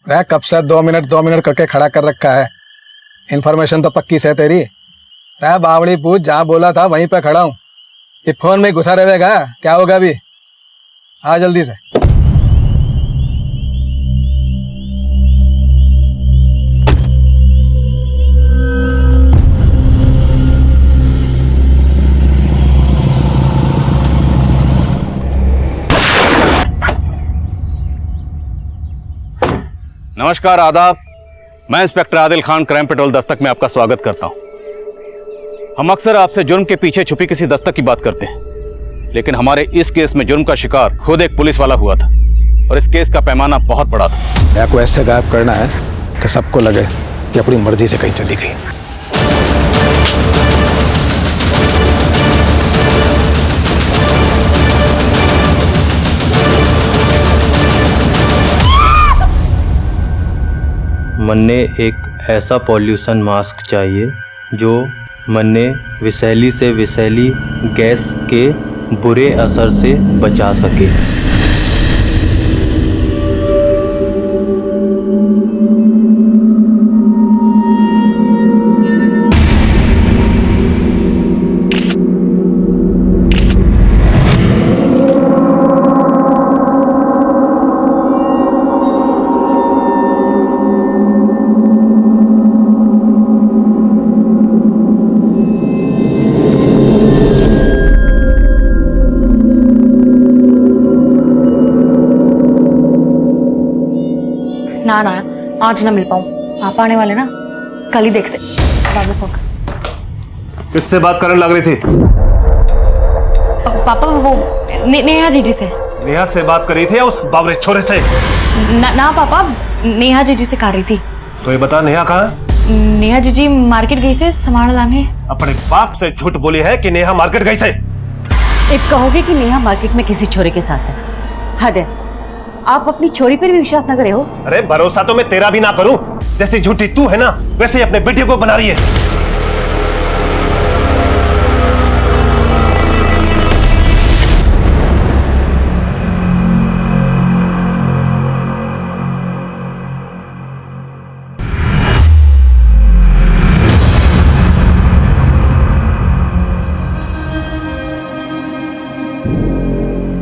रह कब से 2 मिनट करके खड़ा कर रखा है। इन्फॉर्मेशन तो पक्की से तेरी। रह बावड़ी पूछ, जहाँ बोला था वहीं पे खड़ा हूँ। ये फोन में घुसा रहेगा, क्या होगा अभी? आ जल्दी से। नमस्कार, आदाब। मैं inspector Adil Khan, crime petrol Dastak में आपका स्वागत करता हूं। हम अक्सर आपसे जुर्म के पीछे छुपी किसी दस्तक की बात करते हैं, लेकिन हमारे इस केस में जुर्म का शिकार खुद एक पुलिस वाला हुआ था और इस केस का पैमाना बहुत बड़ा था। मेरा को ऐसे गायब करना है कि सबको लगे कि अपनी मर्जी से कहीं चली गई। मन्ने एक ऐसा पॉल्यूशन मास्क चाहिए जो मन्ने विषैली से विषैली गैस के बुरे असर से बचा सके। ना आज ना मिल पाऊं। पापा आने वाले ना, कल ही देखते। बाद में फोन कर। किससे बात करने लग रही थी? पापा वो नेहा जीजी से। नेहा से बात कर रही थी या उस बावरे छोरे से? ना पापा, नेहा जीजी से कर रही थी। तो ये बता, नेहा कहाँ है? नेहा जीजी मार्केट गई से सामान लाने। अपने बाप से झूठ बोली है कि नेहा मार्केट गई से। एक कहोगे कि नेहा मार्केट में किसी छोरे के साथ है। हद है, आप अपनी छोरी पर भी विश्वास न करे हो। अरे भरोसा तो मैं तेरा भी ना करूं। जैसी झूठी तू है ना, वैसे ही अपने बेटे को बना रही है।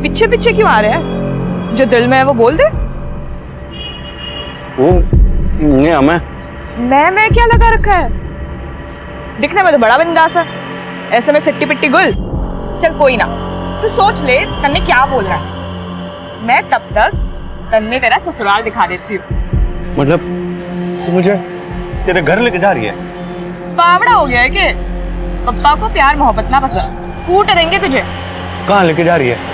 पीछे पीछे क्यों आ रहे हैं? जो दिल में है वो बोल दे। वो नहीं, मैं क्या लगा रखा है? दिखने में तो बड़ा बिंदास है, ऐसे में सिट्टी पिट्टी गुल। चल कोई ना, तू सोच ले तन्ने क्या बोल रहा है। मैं तब तक तन्ने तेरा ससुराल दिखा देती हूँ। मतलब तू मुझे तेरे घर लेके जा रही है? बावड़ा हो गया है कि पप्पा को प्यार मोहब्बत ना पसंद, कूट देंगे तुझे। कहाँ लेके जा रही है?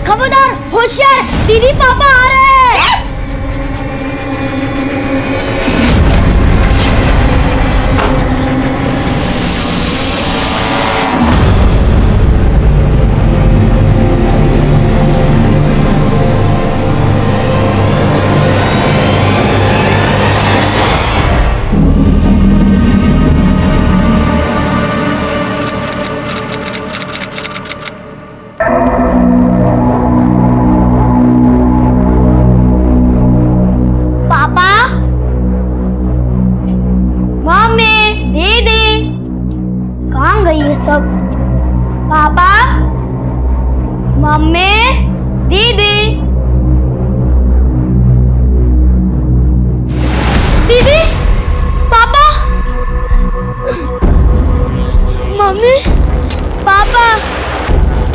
खबरदार, होशियार, दीदी पापा आ रहे हैं। सब पापा, मम्मी, दीदी, दीदी, पापा, मम्मी, पापा,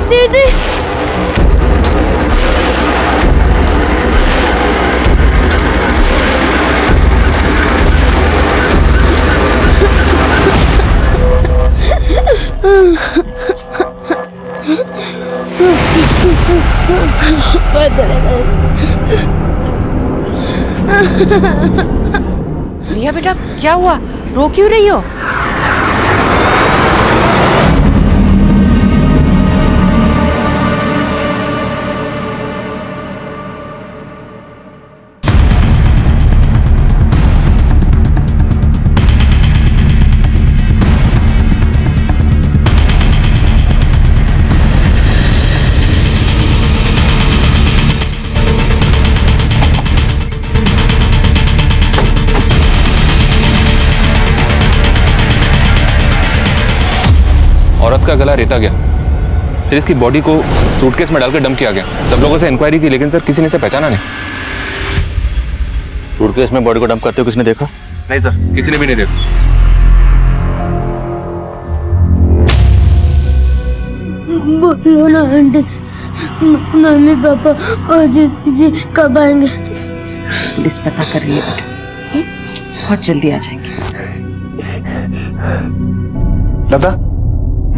दीदी। रिया बेटा, क्या हुआ? रो क्यों रही हो? औरत का गला रेता गया, फिर इसकी बॉडी को सूटकेस में डालकर डंप किया गया। सब लोगों से इंक्वायरी की, लेकिन सर किसी ने इसे पहचाना नहीं। सूटकेस में बॉडी को डंप करते हुए किसने देखा? नहीं सर, किसी ने भी नहीं देखा। बोलो ना आंटी, मम्मी पापा और दीदी कब आएंगे? पुलिस पता कर रही है बेटा, बहुत जल्दी आ जाएंगे। लता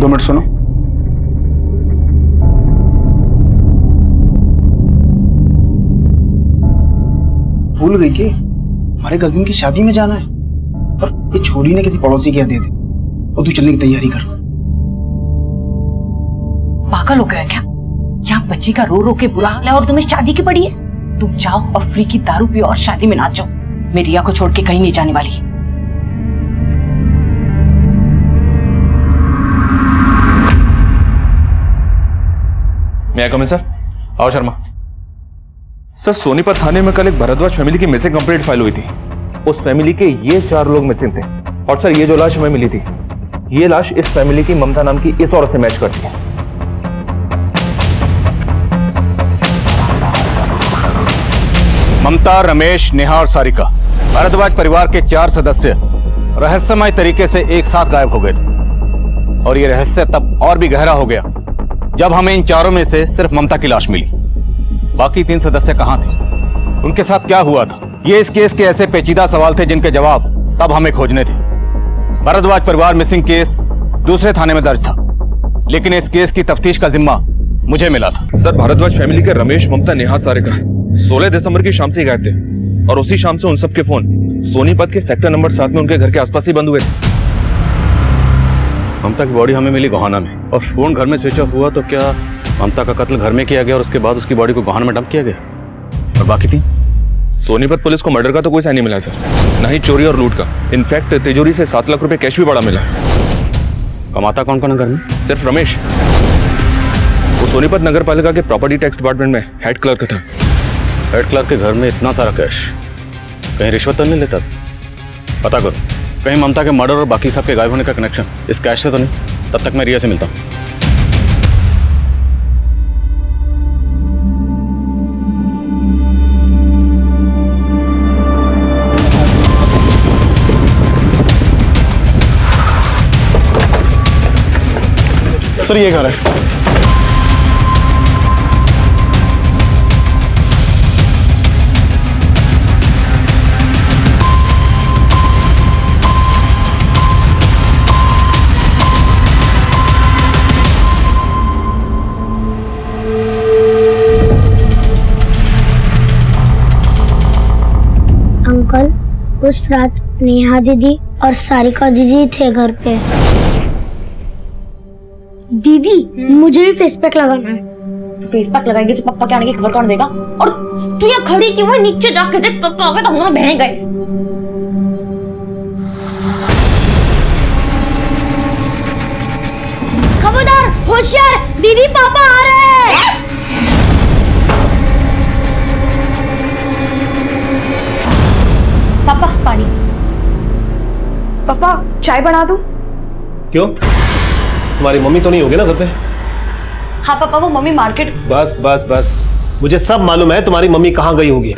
2 मिनट सुनो। भूल गई कि हमारे कजिन की शादी में जाना है और ये छोरी ने किसी पड़ोसी के यहाँ दे दी और तू चलने की तैयारी कर। पागल हो गया क्या? यहाँ बच्ची का रो रो के बुरा हाल है और तुम्हें शादी की पड़ी है। तुम जाओ और फ्री की दारू पियो और शादी में नाचो। मैं रिया को छोड़ के कहीं नहीं जाने वाली। मैं कम सर। आओ शर्मा। सर, सोनीपत थाने में कल एक भरद्वाज फैमिली की मिसिंग कंप्लेंट फाइल हुई थी। उस फैमिली के ये 4 लोग मिसिंग थे। और सर, ये जो लाश हमें मिली थी, ये लाश इस फैमिली की ममता नाम की इस औरत से मैच करती है। ममता, रमेश, नेहा और सारिका, भारद्वाज परिवार के 4 सदस्य रहस्यमय तरीके से एक साथ गायब हो गए थे। और ये रहस्य तब और भी गहरा हो गया जब हमें इन 4 में से सिर्फ ममता की लाश मिली। बाकी 3 सदस्य कहां थे, उनके साथ क्या हुआ था, ये इस केस के ऐसे पेचीदा सवाल थे जिनके जवाब तब हमें खोजने थे। भारद्वाज परिवार मिसिंग केस दूसरे थाने में दर्ज था, लेकिन इस केस की तफ्तीश का जिम्मा मुझे मिला था। सर, भारद्वाज फैमिली के रमेश, ममता, नेहा, सारिका 16 दिसंबर की शाम से ही गायब थे और उसी शाम से उन सबके फोन सोनीपत के सेक्टर नंबर 7 में उनके घर के आसपास ही बंद हुए थे। ममता की बॉडी हमें मिली गोहाना में और फोन घर में स्विच ऑफ हुआ, तो क्या ममता का कत्ल घर में किया गया और उसके बाद उसकी बॉडी को गोहाना में डंप किया गया? और बाकी 3? सोनीपत पुलिस को मर्डर का तो कोई साइन नहीं मिला सर, न ही चोरी और लूट का। इनफैक्ट तिजोरी से 7 लाख रुपए कैश भी बड़ा मिला। कमाता कौन कौन है घर में? सिर्फ रमेश। वो सोनीपत नगर पालिका के प्रॉपर्टी टैक्स डिपार्टमेंट में हेड क्लर्क था। हेड क्लर्क के घर में इतना सारा कैश, कहीं रिश्वत तो नहीं लेता? पता करो, कहीं ममता के मर्डर और बाकी सबके गायब होने का कनेक्शन इस कैश से तो नहीं। तब तक मैं रिया से मिलता हूँ। सर, ये घर है। अंकल, उस रात नेहा दीदी और सारिका दीदी थे घर पे। दीदी, मुझे भी फेस पैक लगाना है। फेस पैक लगाएंगे तो पापा के आने की खबर कौन देगा? और तू यहाँ खड़ी क्यों है? नीचे जाके देख, पापा आ गए तो हम दोनों बहन गए। खबरदार, होशियार, दीदी पापा आ रहे हैं। पापा, पानी। पापा, चाय बना दूं? क्यों, तुम्हारी मम्मी तो नहीं होगी ना घर पे? हाँ पापा, वो मम्मी मार्केट। बस बस बस, मुझे सब मालूम है तुम्हारी मम्मी कहाँ गई होगी।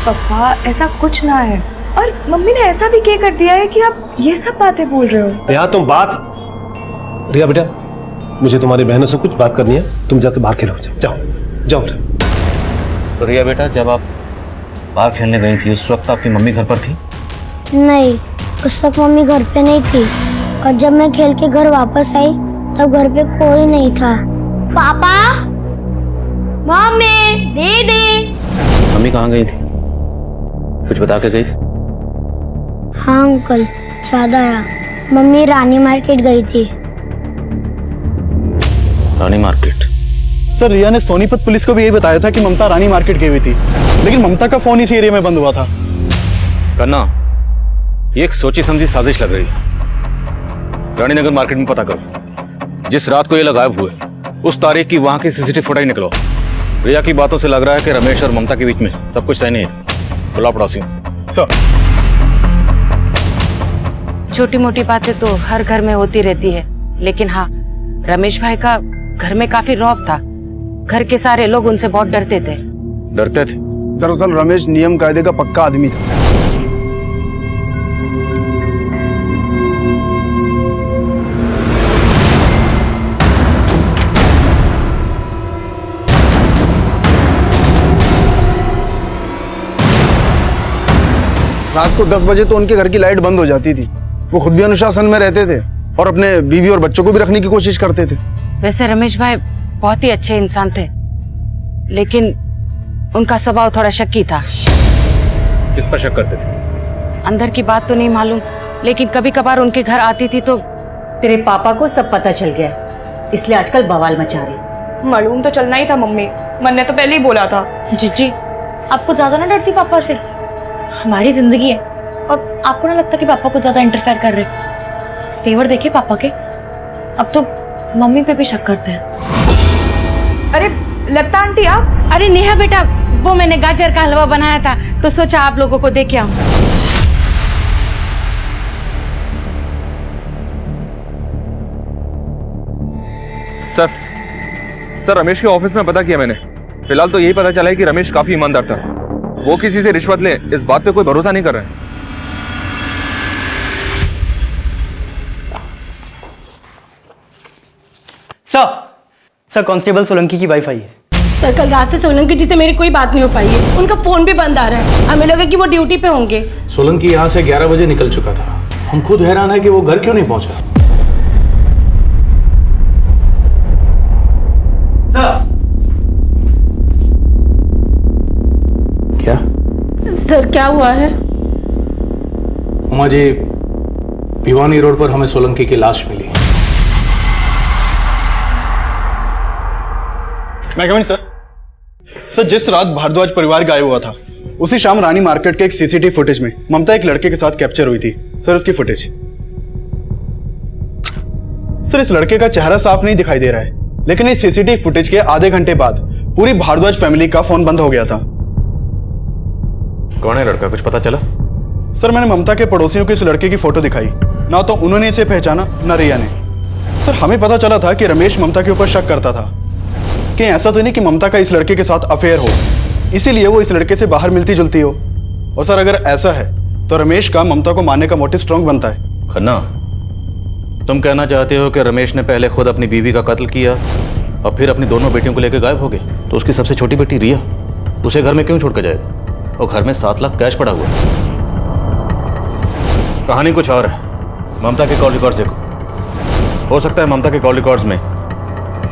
पापा, ऐसा कुछ ना है। और मम्मी ने ऐसा भी क्या कर दिया है कि आप ये सब बातें बोल रहे हो? रिया, तुम बात। रिया बेटा, मुझे तुम्हारी बहनों से कुछ बात करनी है, तुम जाके बाहर खेलो। जाओ जाओ बेटा। तो रिया बेटा, जब आप बाहर खेलने गई थी उस वक्त आपकी मम्मी घर पर थी? नहीं, उस वक्त मम्मी घर पे नहीं थी और जब मैं खेल के घर वापस आई तब घर पे कोई नहीं था। पापा, मम्मी, दीदी। मम्मी कहाँ गई थी? कुछ बता के गई थी? हाँ अंकल, याद आया। मम्मी रानी मार्केट गई थी। रानी मार्केट? सर, रिया ने सोनीपत पुलिस को भी यही बताया था कि ममता रानी मार्केट गई हुई थी, लेकिन ममता का फोन इसी एरिया में बंद हुआ था। कन्ना, ये एक सोची समझी साजिश लग रही है। रानीनगर मार्केट में पता करो, जिस रात को ये लोग गायब हुए उस तारीख की वहां की सीसीटीवी फुटेज निकलो। रिया की बातों से लग रहा है कि रमेश और ममता के बीच में सब कुछ सही नहीं था। बुलाओ पड़ोसियों। सर, छोटी मोटी बातें तो हर घर में होती रहती है, लेकिन हाँ, रमेश भाई का घर में काफी रौब था। घर के सारे लोग उनसे बहुत डरते थे। डरते थे? दरअसल रमेश नियम कायदे का पक्का आदमी था। रात को 10 बजे तो उनके घर की लाइट बंद हो जाती थी। वो खुद भी अनुशासन में रहते थे और अपने बीवी और बच्चों को भी रखने की कोशिश करते थे। वैसे रमेश भाई बहुत ही अच्छे इंसान थे, लेकिन उनका स्वभाव थोड़ा शक्की था। किस पर शक करते थे? अंदर की बात तो नहीं मालूम, लेकिन कभी कभार उनके घर आती थी तो। तेरे पापा को सब पता चल गया, इसलिए आजकल बवाल मचा रही। मालूम तो चलना ही था मम्मी, मन ने तो पहले ही बोला था। जीजी, आपको ज्यादा ना डरती पापा से? हमारी जिंदगी है और आपको ना लगता कि पापा को ज्यादा इंटरफेयर कर रहे? तेवर देखे पापा के, अब तो मम्मी पे भी शक करते हैं। अरे लता आंटी आप? अरे नेहा बेटा, वो मैंने गाजर का हलवा बनाया था तो सोचा आप लोगों को दे के आऊं। सर रमेश के ऑफिस में पता किया मैंने। फिलहाल तो यही पता चला है कि रमेश काफी ईमानदार था। वो किसी से रिश्वत ले इस बात पे कोई भरोसा नहीं कर रहा है। सर कांस्टेबल सोलंकी की वाइफ आई है। सर कल रात से सोलंकी जी से मेरी कोई बात नहीं हो पाई है। उनका फोन भी बंद आ रहा है। हमें लगा कि वो ड्यूटी पे होंगे। सोलंकी यहाँ से 11 बजे निकल चुका था। हम खुद हैरान है कि वो घर क्यों नहीं पहुंचा। क्या सर क्या हुआ है? उमा जी, भिवानी रोड पर हमें सोलंकी की लाश मिली। मैं कमिंग सर। सर जिस रात भारद्वाज परिवार गायब हुआ था, उसी शाम रानी मार्केट के एक सीसीटीवी फुटेज में ममता एक लड़के के साथ कैप्चर हुई थी। सर उसकी फुटेज। सर इस लड़के का चेहरा साफ नहीं दिखाई दे रहा है, लेकिन इस सीसीटीवी फुटेज के आधे घंटे बाद पूरी भारद्वाज फैमिली का फोन बंद हो गया था। कौन है लड़का, कुछ पता चला? सर मैंने ममता के पड़ोसियों को इस लड़के की फोटो दिखाई, ना तो उन्होंने इसे पहचाना ना रिया ने। सर हमें पता चला था कि रमेश ममता के ऊपर शक करता था। कहीं ऐसा तो नहीं कि ममता का इस लड़के के साथ अफेयर हो, इसीलिए वो इस लड़के से बाहर मिलती जुलती हो। और सर अगर ऐसा है तो रमेश का ममता को मारने का मोटिव स्ट्रांग बनता है। खन्ना, तुम कहना चाहते हो कि रमेश ने पहले खुद अपनी बीवी का कत्ल किया और फिर अपनी दोनों बेटियों को लेकर गायब हो गए, तो उसकी सबसे छोटी बेटी रिया उसे घर में क्यों छोड़ कर जाएगा? और घर में 7 लाख कैश पड़ा हुआ है। कहानी कुछ और है। ममता के कॉल रिकॉर्ड्स देखो, हो सकता है ममता के कॉल रिकॉर्ड्स में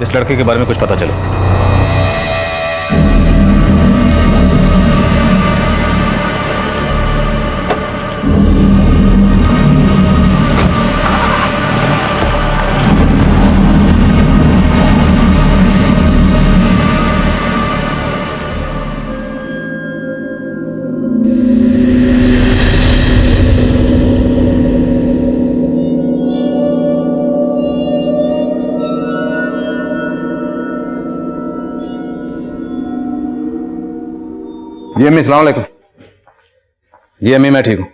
इस लड़के के बारे में कुछ पता चले। जी अम्मी, सलाम अलैकुम। जी अम्मी, मैं ठीक हूँ।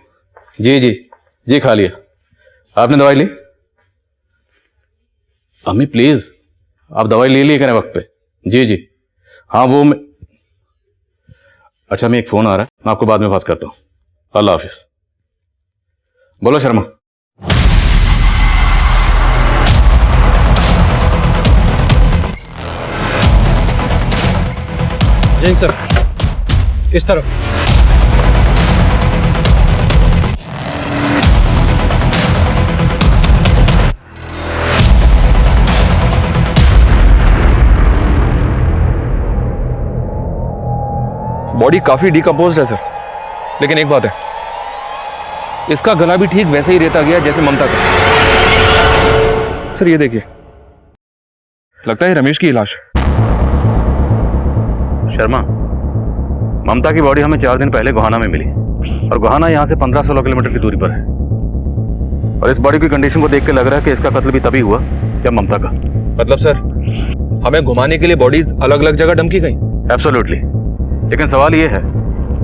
जी जी जी, खा लिया। आपने दवाई ली? अम्मी प्लीज, आप दवाई ले लिए करें वक्त पे। जी जी हाँ, वो मैं। अच्छा, मैं एक फोन आ रहा है, मैं आपको बाद में बात करता हूँ। अल्लाह हाफिज। बोलो शर्मा। जी सर, इस तरफ। बॉडी काफी डिकम्पोज्ड है सर, लेकिन एक बात है, इसका गला भी ठीक वैसे ही रहता गया जैसे ममता का। सर ये देखिए, लगता है रमेश की लाश है। शर्मा, ममता की बॉडी हमें 4 दिन पहले गोहाना में मिली और गोहाना यहाँ से 15-16 किलोमीटर की दूरी पर है। और इस बॉडी की कंडीशन को देख के लग रहा है कि इसका कत्ल भी तभी हुआ जब ममता का। मतलब सर, हमें घुमाने के लिए बॉडीज अलग अलग जगह डंप की गई? एब्सोल्युटली। लेकिन सवाल यह है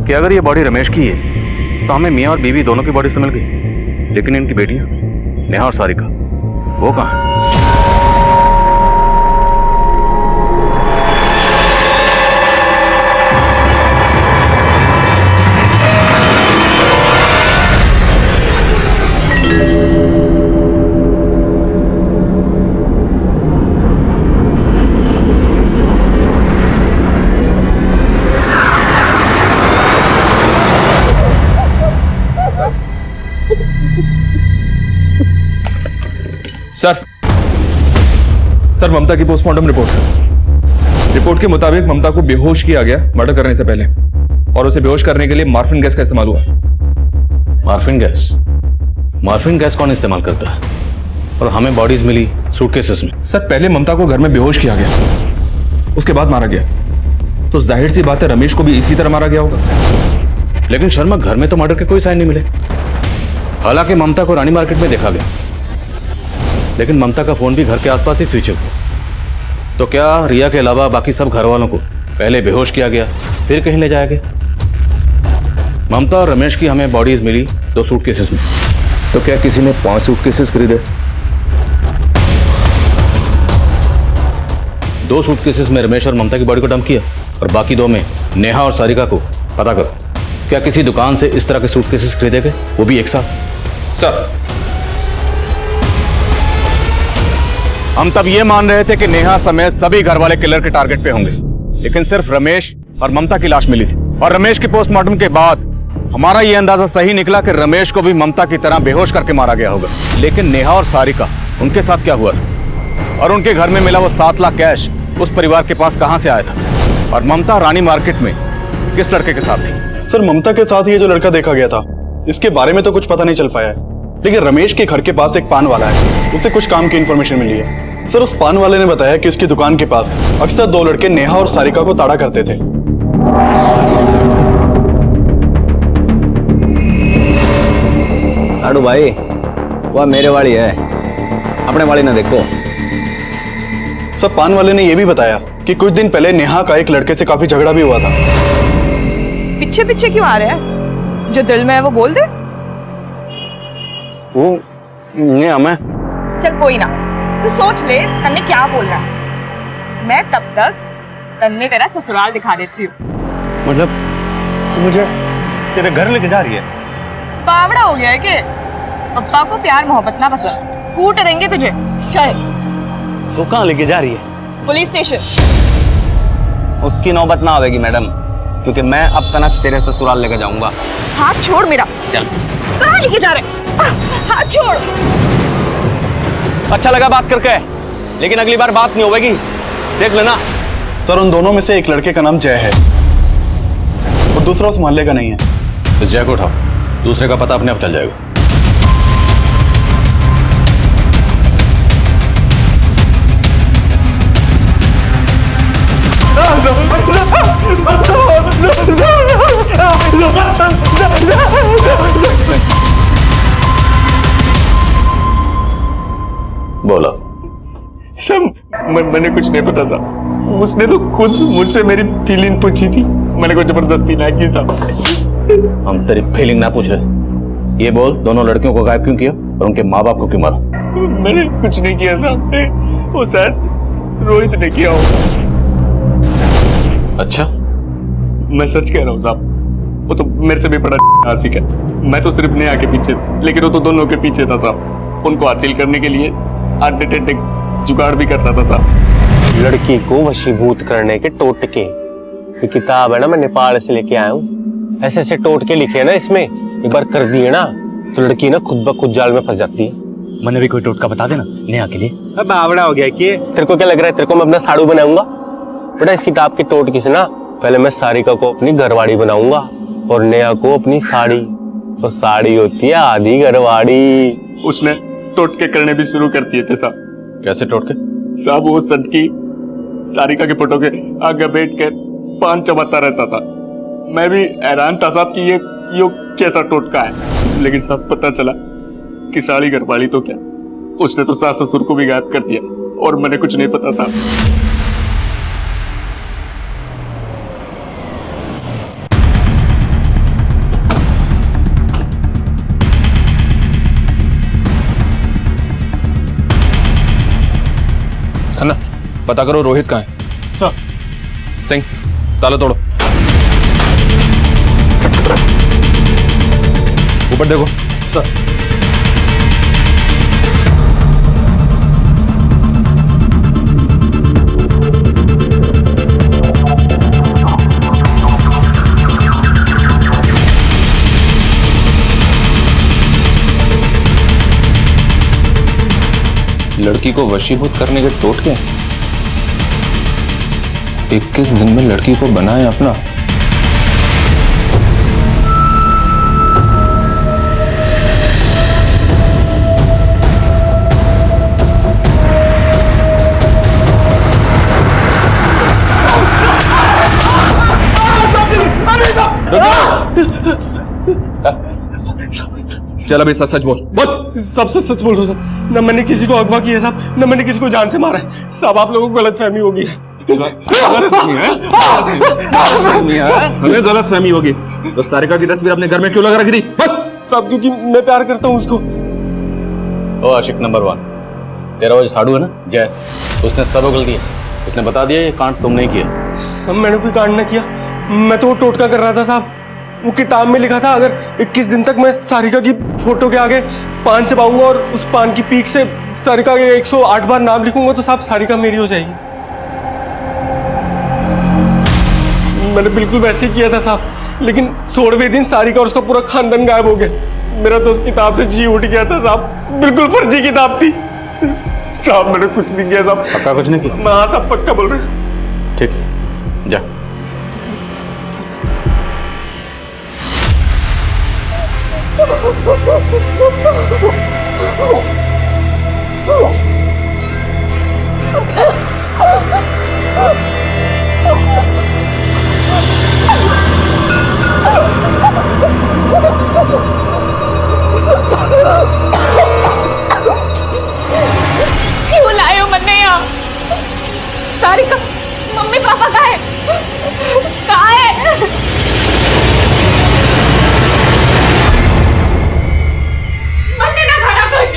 कि अगर ये बॉडी रमेश की है तो हमें मियाँ और बीवी दोनों की बॉडी से मिल गई, लेकिन इनकी बेटियां नेहा और सारिका वो कहाँ हैं? सर ममता की पोस्टमार्टम रिपोर्ट के मुताबिक ममता को बेहोश किया गया मर्डर करने से पहले, और उसे बेहोश करने के लिए मार्फिन गैस का इस्तेमाल हुआ। मार्फिन गैस कौन इस्तेमाल करता है? और हमें बॉडीज मिली सूटकेसेस में। सर पहले ममता को घर में बेहोश किया गया, उसके बाद मारा गया, तो जाहिर सी बात है रमेश को भी इसी तरह मारा गया होगा। लेकिन शर्मा, घर में तो मर्डर के कोई साइन नहीं मिले। हालांकि ममता को रानी मार्केट में देखा गया, लेकिन ममता का फोन भी घर के आसपास ही स्विच ऑफ हुआ। तो क्या रिया के अलावा बाकी सब घर वालों को पहले बेहोश किया गया, फिर कहीं ले जाया गया? ममता और रमेश की हमें बॉडीज मिली 2 सूटकेसेस में, तो क्या किसी ने 5 सूटकेसेस खरीदे? 2 सूटकेसेस में रमेश और ममता की बॉडी को डंप किया, और बाकी 2 में नेहा और सारिका को। पता करो, क्या किसी दुकान से इस तरह के सूटकेसेस खरीदे गए, वो भी एक साथ? सर हम तब ये मान रहे थे कि नेहा समेत सभी घर वाले किलर के टारगेट पे होंगे, लेकिन सिर्फ रमेश और ममता की लाश मिली थी। और रमेश के पोस्टमार्टम के बाद हमारा ये अंदाजा सही निकला कि रमेश को भी ममता की तरह बेहोश करके मारा गया होगा। लेकिन नेहा और सारिका, उनके साथ क्या हुआ था? और उनके घर में मिला वो 7 लाख कैश उस परिवार के पास कहां से आया था? और ममता रानी मार्केट में किस लड़के के साथ थी? सर ममता के साथ ये जो लड़का देखा गया था, इसके बारे में तो कुछ पता नहीं चल पाया है, लेकिन रमेश के घर के पास एक पान वाला है, उसे कुछ काम की इंफॉर्मेशन मिली है। सर उस पान वाले ने बताया कि उसकी दुकान के पास अक्सर 2 लड़के नेहा और सारिका को ताड़ा करते थे। लाडू भाई, वह मेरे वाली है, अपने वाली ना देखो। सर पान वाले ने यह भी बताया कि कुछ दिन पहले नेहा का एक लड़के से काफी झगड़ा भी हुआ था। पीछे पीछे क्यों आ रहे हैं? जो दिल में है वो बोल दे। वो नेहा मैं। चल कोई ना, तू सोच ले तन्ने क्या बोल रहा है। मैं तब तक तन्ने तेरा ससुराल दिखा देती हूँ। मतलब मुझे तेरे घर लेके जा रही है? बावड़ा हो गया है कि पप्पा को प्यार मोहब्बत ना पसंद, कूट देंगे तुझे। चल। तो कहाँ लेके जा रही है? Police station. उसकी नौबत ना आवेगी मैडम, क्योंकि मैं अब तक तेरे ससुराल लेके जाऊंगा। हाथ छोड़ मेरा। चल। कहाँ लेके जा रहे? हाथ छोड़। अच्छा लगा बात करके, लेकिन अगली बार बात नहीं होगी, देख लेना। सर उन दोनों में से एक लड़के का नाम जय है और दूसरा उस मोहल्ले का नहीं है। इस जय को उठाओ, दूसरे का पता अपने आप चल जाएगा। बोला। सर मैंने कुछ नहीं पता साहब, उसने तो खुद मुझसे मेरी फीलिंग पूछी थी, मैंने कोई जबरदस्ती ना की साहब। हम तेरी फीलिंग ना पूछ रहे, ये बोल, दोनों लड़कियों को गायब क्यों किया और उनके माँ बाप को क्यों मारा? मैंने कुछ नहीं किया साहब, वो शायद रोहित ने किया होगा। अच्छा? मैं सच कह रहा हूँ साहब, वो तो मेरे से भी बड़ा आशिक है। मैं तो सिर्फ नेहा के पीछे था, लेकिन वो तो दोनों के पीछे था साहब। उनको हासिल करने के लिए आर्टिटेटिक जुगाड़ भी कर रहा था साहब। लड़की को वशीभूत करने के टोटके, ये किताब है ना, मैं नेपाल से लेके आया हूँ। ऐसे ऐसे टोटके लिखे हैं ना इसमें, एक बार कर दिए ना तो लड़की ना खुद ब खुद जाल में फंस जाती है। मैंने भी कोई टोटका बता देना नेहा के लिए। अब बावड़ा हो गया कि तेरे को क्या लग रहा है तेरे को मैं अपना साड़ू बनाऊंगा? बेटा इस किताब के टोटके से ना पहले मैं सारिका को अपनी घरवाड़ी बनाऊंगा और नेहा को अपनी साड़ी। तो साड़ी होती है आधी घरवाड़ी। उसने टोटके करने भी शुरू कर दिए थे साहब। कैसे टोटके? साहब वो सटकी सारिका के फोटो के आगे बैठ कर पान चबाता रहता था। मैं भी हैरान था साहब कि ये कैसा टोटका है, लेकिन साहब पता चला कि साड़ी घरवाली तो क्या, उसने तो सास ससुर को भी गायब कर दिया और मैंने कुछ नहीं पता साहब। खन्ना पता करो रोहित कहाँ है। सर। सिंह ताला तोड़ो, ऊपर देखो। सर। लड़की लड़की को वशीभूत करने के टोटके? 21 दिन में लड़की को बनाए अपना। चल अभी सच सच बोल। सब सच बोल रहा हूँ साहब। न मैंने किसी को अगवा किया साहब, न मैंने किसी को जान से मारा है साहब। आप लोगों को गलतफहमी होगी है। हमें गलतफहमी होगी तो सारिका की तस्वीर अपने घर में क्यों लगा रखी थी? बस सब क्योंकि मैं प्यार करता हूँ उसको। ओ आशिक नंबर 1, तेरा वो जो साड़ू है ना जय, उसने सब उगल दिया। उसने बता दिया ये कांड तुमने ही किया। सब मैंने कोई कांड न किया, मैं तो वो टोटका कर रहा था साहब। वो किताब में लिखा था अगर 21 दिन तक मैं सारिका की फोटो के आगे पान चबाऊंगा और उस पान की पीक से सारिका के 108 बार नाम लिखूंगा तो साहब सारिका मेरी हो जाएगी। मैंने बिल्कुल वैसे ही किया था साहब, लेकिन 16वें दिन सारिका और उसका पूरा खानदान गायब हो गया। मेरा तो उस किताब से जी उठ गया था साहब, बिल्कुल फर्जी किताब थी साहब। मैंने कुछ नहीं किया साहब। पक्का कुछ नहीं किया? हाँ साहब पक्का बोल रहे। ठीक है जा। क्यों लाए हो मन्ने यहाँ? सारिका मम्मी पापा कहाँ है? कहाँ है? मन्ने ना खाना कुछ।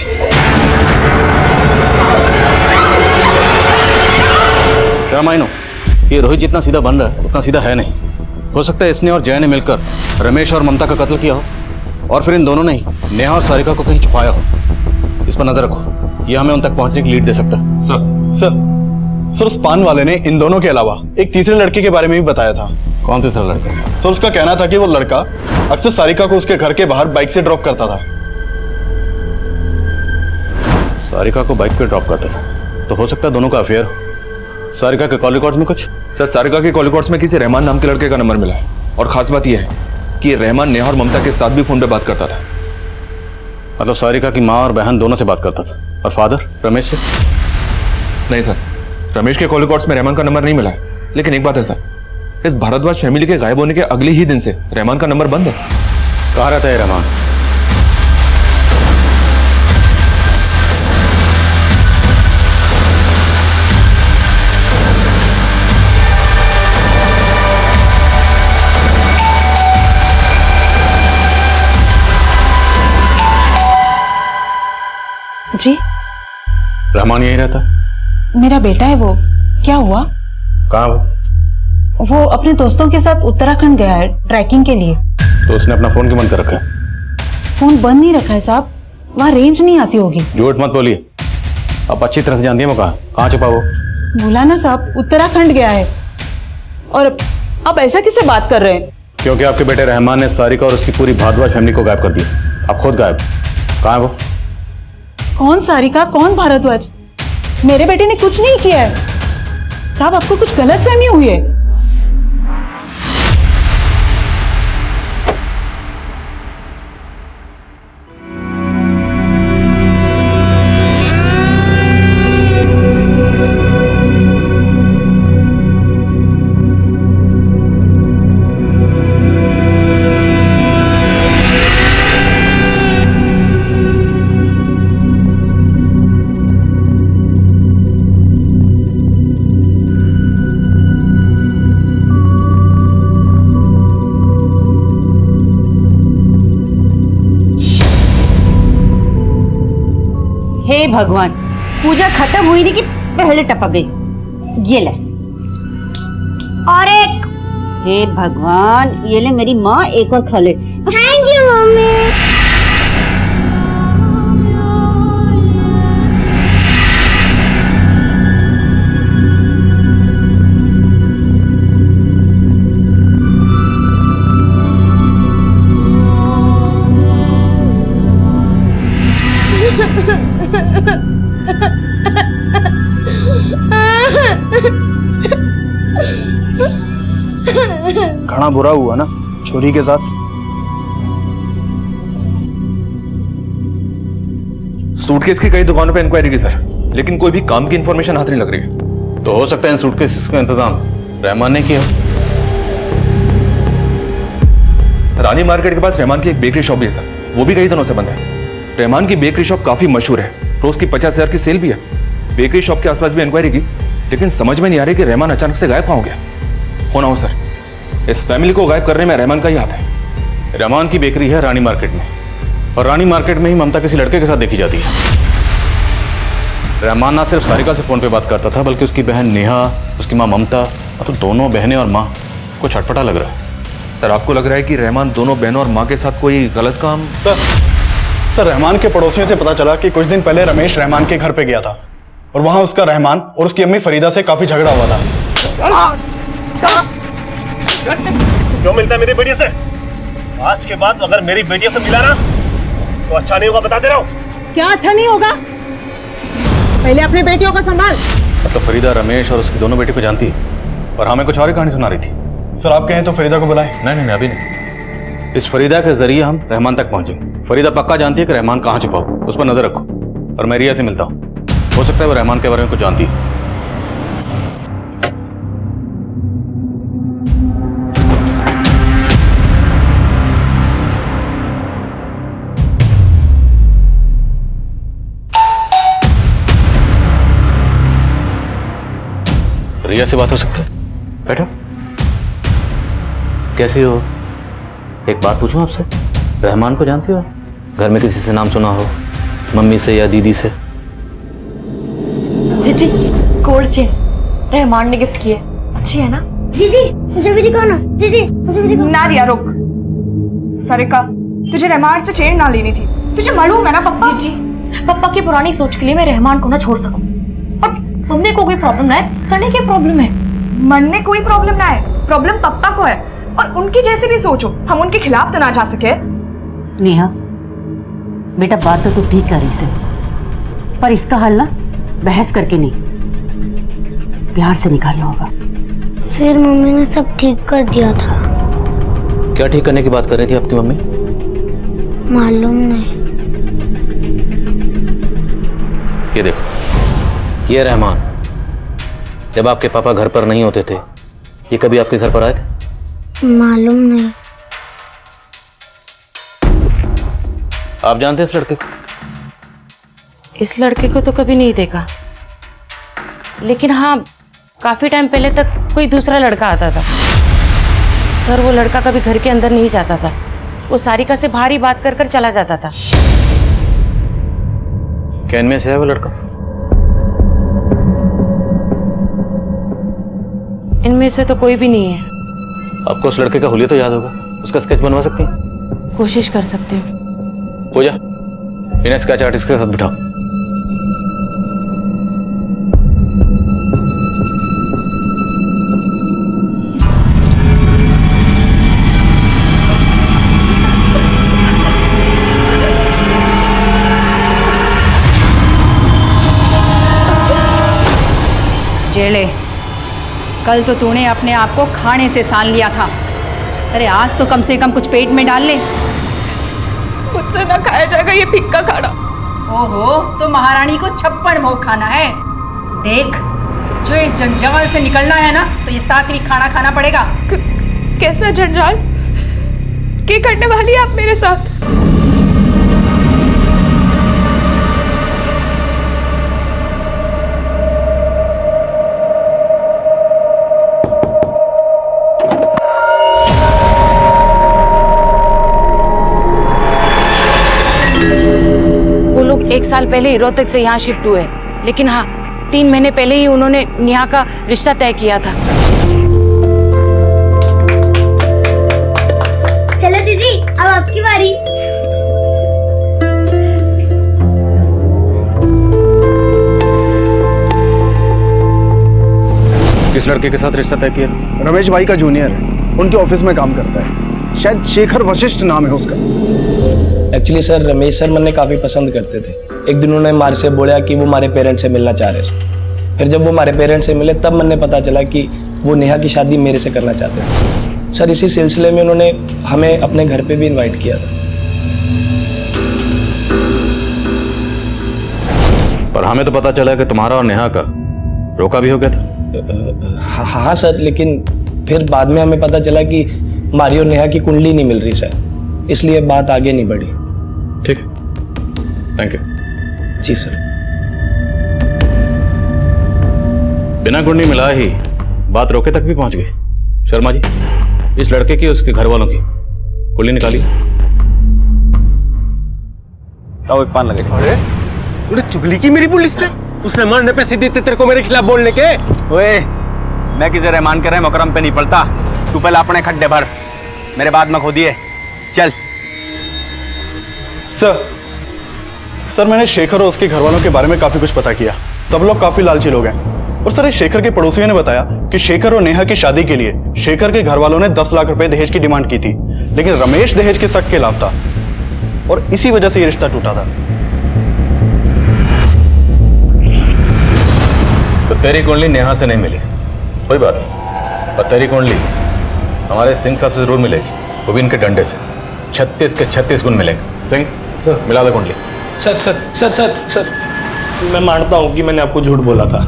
क्या मायनो, ये रोहित जितना सीधा बन रहा है उतना सीधा है नहीं। हो सकता है इसने और जय ने मिलकर रमेश और ममता का कत्ल किया हो, और फिर इन दोनों ने ही नेहा और सारिका को कहीं छुपाया हो। इस पर नजर रखो, ये हमें उन तक पहुंचने की लीड दे सकता है। सर उस पान वाले ने इन दोनों के अलावा एक तीसरे लड़के के बारे में भी बताया था। कौन तीसरा लड़का? सर उसका कहना था कि वो लड़का अक्सर सारिका को उसके घर के बाहर बाइक से ड्रॉप करता था। सारिका को बाइक पे ड्रॉप करता था तो हो सकता है दोनों का अफेयर हो। सारिका के कॉल रिकॉर्ड्स में कुछ? सर सारिका के कॉल रिकॉर्ड्स में किसी रहमान नाम के लड़के का नंबर मिला है, और खास बात यह है कि रहमान नेहा और ममता के साथ भी फोन पे बात करता था। मतलब सारिका की माँ और बहन दोनों से बात करता था। और फादर रमेश से? नहीं सर, रमेश के कॉल रिकॉर्ड्स में रहमान का नंबर नहीं मिला है। लेकिन एक बात है सर, इस भारद्वाज फैमिली के गायब होने के अगले ही दिन से रहमान का नंबर बंद है। कहाँ रहता है रहमान? जी रहमान यहीं रहता? मेरा बेटा है वो। क्या हुआ? कहाँ वो अपने दोस्तों के साथ उत्तराखंड गया है ट्रैकिंग के लिए। तो उसने अपना फोन क्यों बंद कर रखा है? फोन बंद नहीं रखा है साहब, वहाँ रेंज नहीं आती होगी। झूठ मत बोलिए, आप अच्छी तरह से जानती है वो कहाँ छुपा वो। बोला ना साहब, उत्तराखंड गया है। और आप ऐसा किससे बात कर रहे हैं? क्योंकि आपके बेटे रहमान ने सारिका और उसकी पूरी भारद्वाज फैमिली को गायब कर दिया। आप खुद गायब। कहाँ है वो? कौन सारिका, कौन भारद्वाज? मेरे बेटे ने कुछ नहीं किया है साहब, आपको कुछ गलतफहमी हुई है। हे भगवान, पूजा खत्म हुई नहीं कि पहले टपक गई। ये ले। और एक। हे भगवान, ये ले मेरी माँ, एक और खा ले। Thank you mummy. घना बुरा हुआ ना छोरी के साथ। सूटकेस की कई दुकानों पे इंक्वायरी की सर, लेकिन कोई भी काम की इंफॉर्मेशन हाथ नहीं लग रही है। तो हो सकता है इन सूटकेसेस का इंतजाम रहमान ने किया। रानी मार्केट के पास रहमान की एक बेकरी शॉप भी है सर, वो भी कई दिनों से बंद है। रहमान की बेकरी शॉप काफी मशहूर है, रोज की 50,000 की सेल भी है। बेकरी शॉप के आसपास भी इंक्वायरी की, लेकिन समझ में नहीं आ रही कि रहमान अचानक से गायब कहाँ हो गया। हो ना हो सर, इस फैमिली को गायब करने में रहमान का ही हाथ है। रहमान की बेकरी है रानी मार्केट में, और रानी मार्केट में ही ममता किसी लड़के के साथ देखी जाती है। रहमान ना सिर्फ सारिका से फोन पे बात करता था, बल्कि उसकी बहन नेहा, उसकी माँ ममता, और तो दोनों बहनें और माँ को छटपटा लग रहा है। सर आपको लग रहा है कि रहमान दोनों बहनों और माँ के साथ कोई गलत काम? सर रहमान के पड़ोसियों से पता चला कि कुछ दिन पहले रमेश रहमान के घर पे गया था और वहां उसका रहमान और उसकी अम्मी फरीदा से काफी झगड़ा हुआ था। क्यों मिलता है मेरी बेटियों से? आज के बाद अगर मेरी बेटियों से मिला ना तो अच्छा नहीं होगा, बता दे रहा हूँ। क्या अच्छा नहीं होगा? पहले अपनी बेटियों का संभाल। मतलब फरीदा रमेश और उसकी दोनों बेटी को जानती है और हमें कुछ और ही कहानी सुना रही थी। सर आप कहें तो फरीदा को बुलाएं। नहीं अभी नहीं। इस फरीदा के जरिए हम रहमान तक पहुंचेंगे। फरीदा पक्का जानती है कि रहमान कहाँ छुपा हो, उस पर नजर रखो। और मैं रिया से मिलता हूँ, हो सकता है वो रहमान के बारे में कुछ जानती है। रिया से बात हो सकती है? बैठो। कैसी हो? एक बात पूछूं आपसे, रहमान को जानती हो? घर में किसी से नाम सुना हो, मम्मी से या दीदी से? जीजी गोल्ड चेन रहमान ने गिफ्ट की है, अच्छी है ना? जीजी मुझे भी दिखाओ ना। जीजी मुझे भी दिखाओ ना रिया रुक। सारिका तुझे रहमान से चेन ना लेनी थी, तुझे मालूम है ना पप्पा। जीजी पप्पा की पुरानी सोच के लिए मैं रहमान को ना छोड़ सकूं, और मम्मी को कोई प्रॉब्लम ना है, करने की प्रॉब्लम है। मन में कोई प्रॉब्लम ना है, प्रॉब्लम पप्पा को है। और उनकी जैसे भी सोचो, हम उनके खिलाफ तो ना जा सके। नेहा बेटा बात तो तू ठीक कर रही से, पर इसका हल ना बहस करके नहीं, प्यार से निकालना होगा। फिर मम्मी ने सब ठीक कर दिया था। क्या ठीक करने की बात कर रही थी आपकी मम्मी? मालूम नहीं। ये देखो, ये रहमान जब आपके पापा घर पर नहीं होते थे, ये कभी आपके घर पर आए थे? मालूम नहीं। आप जानते हैं इस लड़के को? इस लड़के को तो कभी नहीं देखा, लेकिन हाँ काफी टाइम पहले तक कोई दूसरा लड़का आता था। सर वो लड़का कभी घर के अंदर नहीं जाता था, वो सारिका से बाहर ही बात कर कर चला जाता था। क्या इनमें से है वो लड़का? इनमें से तो कोई भी नहीं है। आपको उस लड़के का हुलिया तो याद होगा, उसका स्केच बनवा सकती हैं? कोशिश कर सकती हूँ। पूजा इन्हें स्केच आर्टिस्ट के साथ बिठाओ। जेले, कल तो तूने अपने आप को खाने से सान लिया था, अरे आज तो कम से कम कुछ पेट में डाल ले। मुझसे ना खाया जाएगा ये फिक्का खाना। ओहो, तो महारानी को 56 भोग खाना है। देख, जो इस जंजाल से निकलना है ना, तो ये सात्विक खाना खाना पड़ेगा। कैसा जंजाल? क्या करने वाली है आप मेरे साथ? एक साल पहले ही रोहतक से यहाँ शिफ्ट हुए, लेकिन हाँ 3 महीने पहले ही उन्होंने नेहा का रिश्ता तय किया था। चलो दीदी अब आपकी बारी। किस लड़के के साथ रिश्ता तय किया था? रमेश भाई का जूनियर है, उनके ऑफिस में काम करता है, शायद शेखर वशिष्ठ नाम है उसका। एक्चुअली सर रमेश सर मैंने काफ़ी पसंद करते थे। एक दिन उन्होंने मारे से बोला कि वो हमारे पेरेंट्स से मिलना चाह रहे थे। फिर जब वो हमारे पेरेंट्स से मिले तब मैंने पता चला कि वो नेहा की शादी मेरे से करना चाहते थे। सर इसी सिलसिले में उन्होंने हमें अपने घर पे भी इनवाइट किया था। पर हमें तो पता चला कि तुम्हारा और नेहा का रोका भी हो गया था। हाँ सर, लेकिन फिर बाद में हमें पता चला कि हमारी और नेहा की कुंडली नहीं मिल रही सर, इसलिए बात आगे नहीं बढ़ी। ठीक है, थैंक यू। Ji sir. बिना कुंडली मिला ही बात रोके तक भी पहुंच गई। शर्मा जी, इस लड़के की उसके घर वालों की कुंडली निकाली। एक पान लगे। अरे तूने चुगली की मेरी पुलिस से? उसने मारने पैसे देते तेरे को मेरे खिलाफ बोलने के? ओए, मैं किसे रहमान कर रहे मुकरम पे नहीं पड़ता। तू पहले अपने खड्डे भर, मेरे बाद में खोदिए। चल। सर मैंने शेखर और उसके घर वालों के बारे में काफी कुछ पता किया। सब लोग काफी लालची लोग हैं। और सर, शेखर के पड़ोसियों ने बताया कि शेखर और नेहा की शादी के लिए शेखर के घर वालों ने 10 लाख रुपए दहेज की डिमांड की थी, लेकिन रमेश दहेज के शक के खिलाफ था और इसी वजह से ये रिश्ता टूटा था। तो तेरी कुंडली नेहा से नहीं मिली, कोई बात नहीं, पर तेरी कुंडली हमारे सिंह साहब से जरूर मिलेगी, वो भी इनके डंडे से। 36 के 36 गुण मिलेंगे। सिंह सर, मिला दे कुंडली। Sir sir sir sir sir मैं मानता हूँ कि मैंने आपको झूठ बोला था,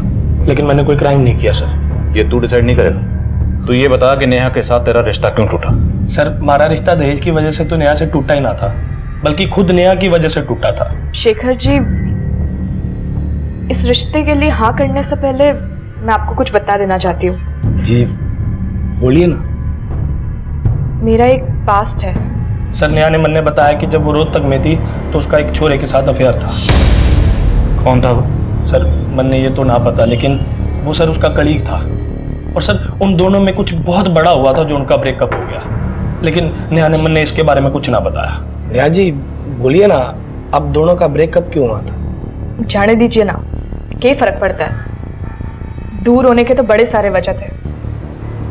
लेकिन मैंने कोई क्राइम नहीं किया सर। ये तू डिसाइड नहीं करेगा। तू ये बता कि नेहा के साथ तेरा रिश्ता क्यों टूटा? सर, हमारा रिश्ता दहेज की वजह से तो नेहा से टूटा ही ना था, बल्कि खुद नेहा की वजह से टूटा था। शेखर जी, इस रिश्ते के लिए हाँ करने से पहले मैं आपको कुछ बता देना चाहती हूँ। जी बोलिए ना। मेरा एक पास्ट है। सर, नेहा ने मन ने बताया कि जब वो रोहतक में थी तो उसका एक छोरे के साथ अफेयर था। कौन था वो? सर, मन ने ये तो ना पता, लेकिन वो सर उसका कलीग था। और सर, उन दोनों में कुछ बहुत बड़ा हुआ था जो उनका ब्रेकअप हो गया, लेकिन नेहा ने मन ने इसके बारे में कुछ ना बताया। नेहा जी बोलिए ना, अब दोनों का ब्रेकअप क्यों हुआ था? जाने दीजिए ना, क्या फर्क पड़ता है। दूर होने के तो बड़े सारे वजह थे,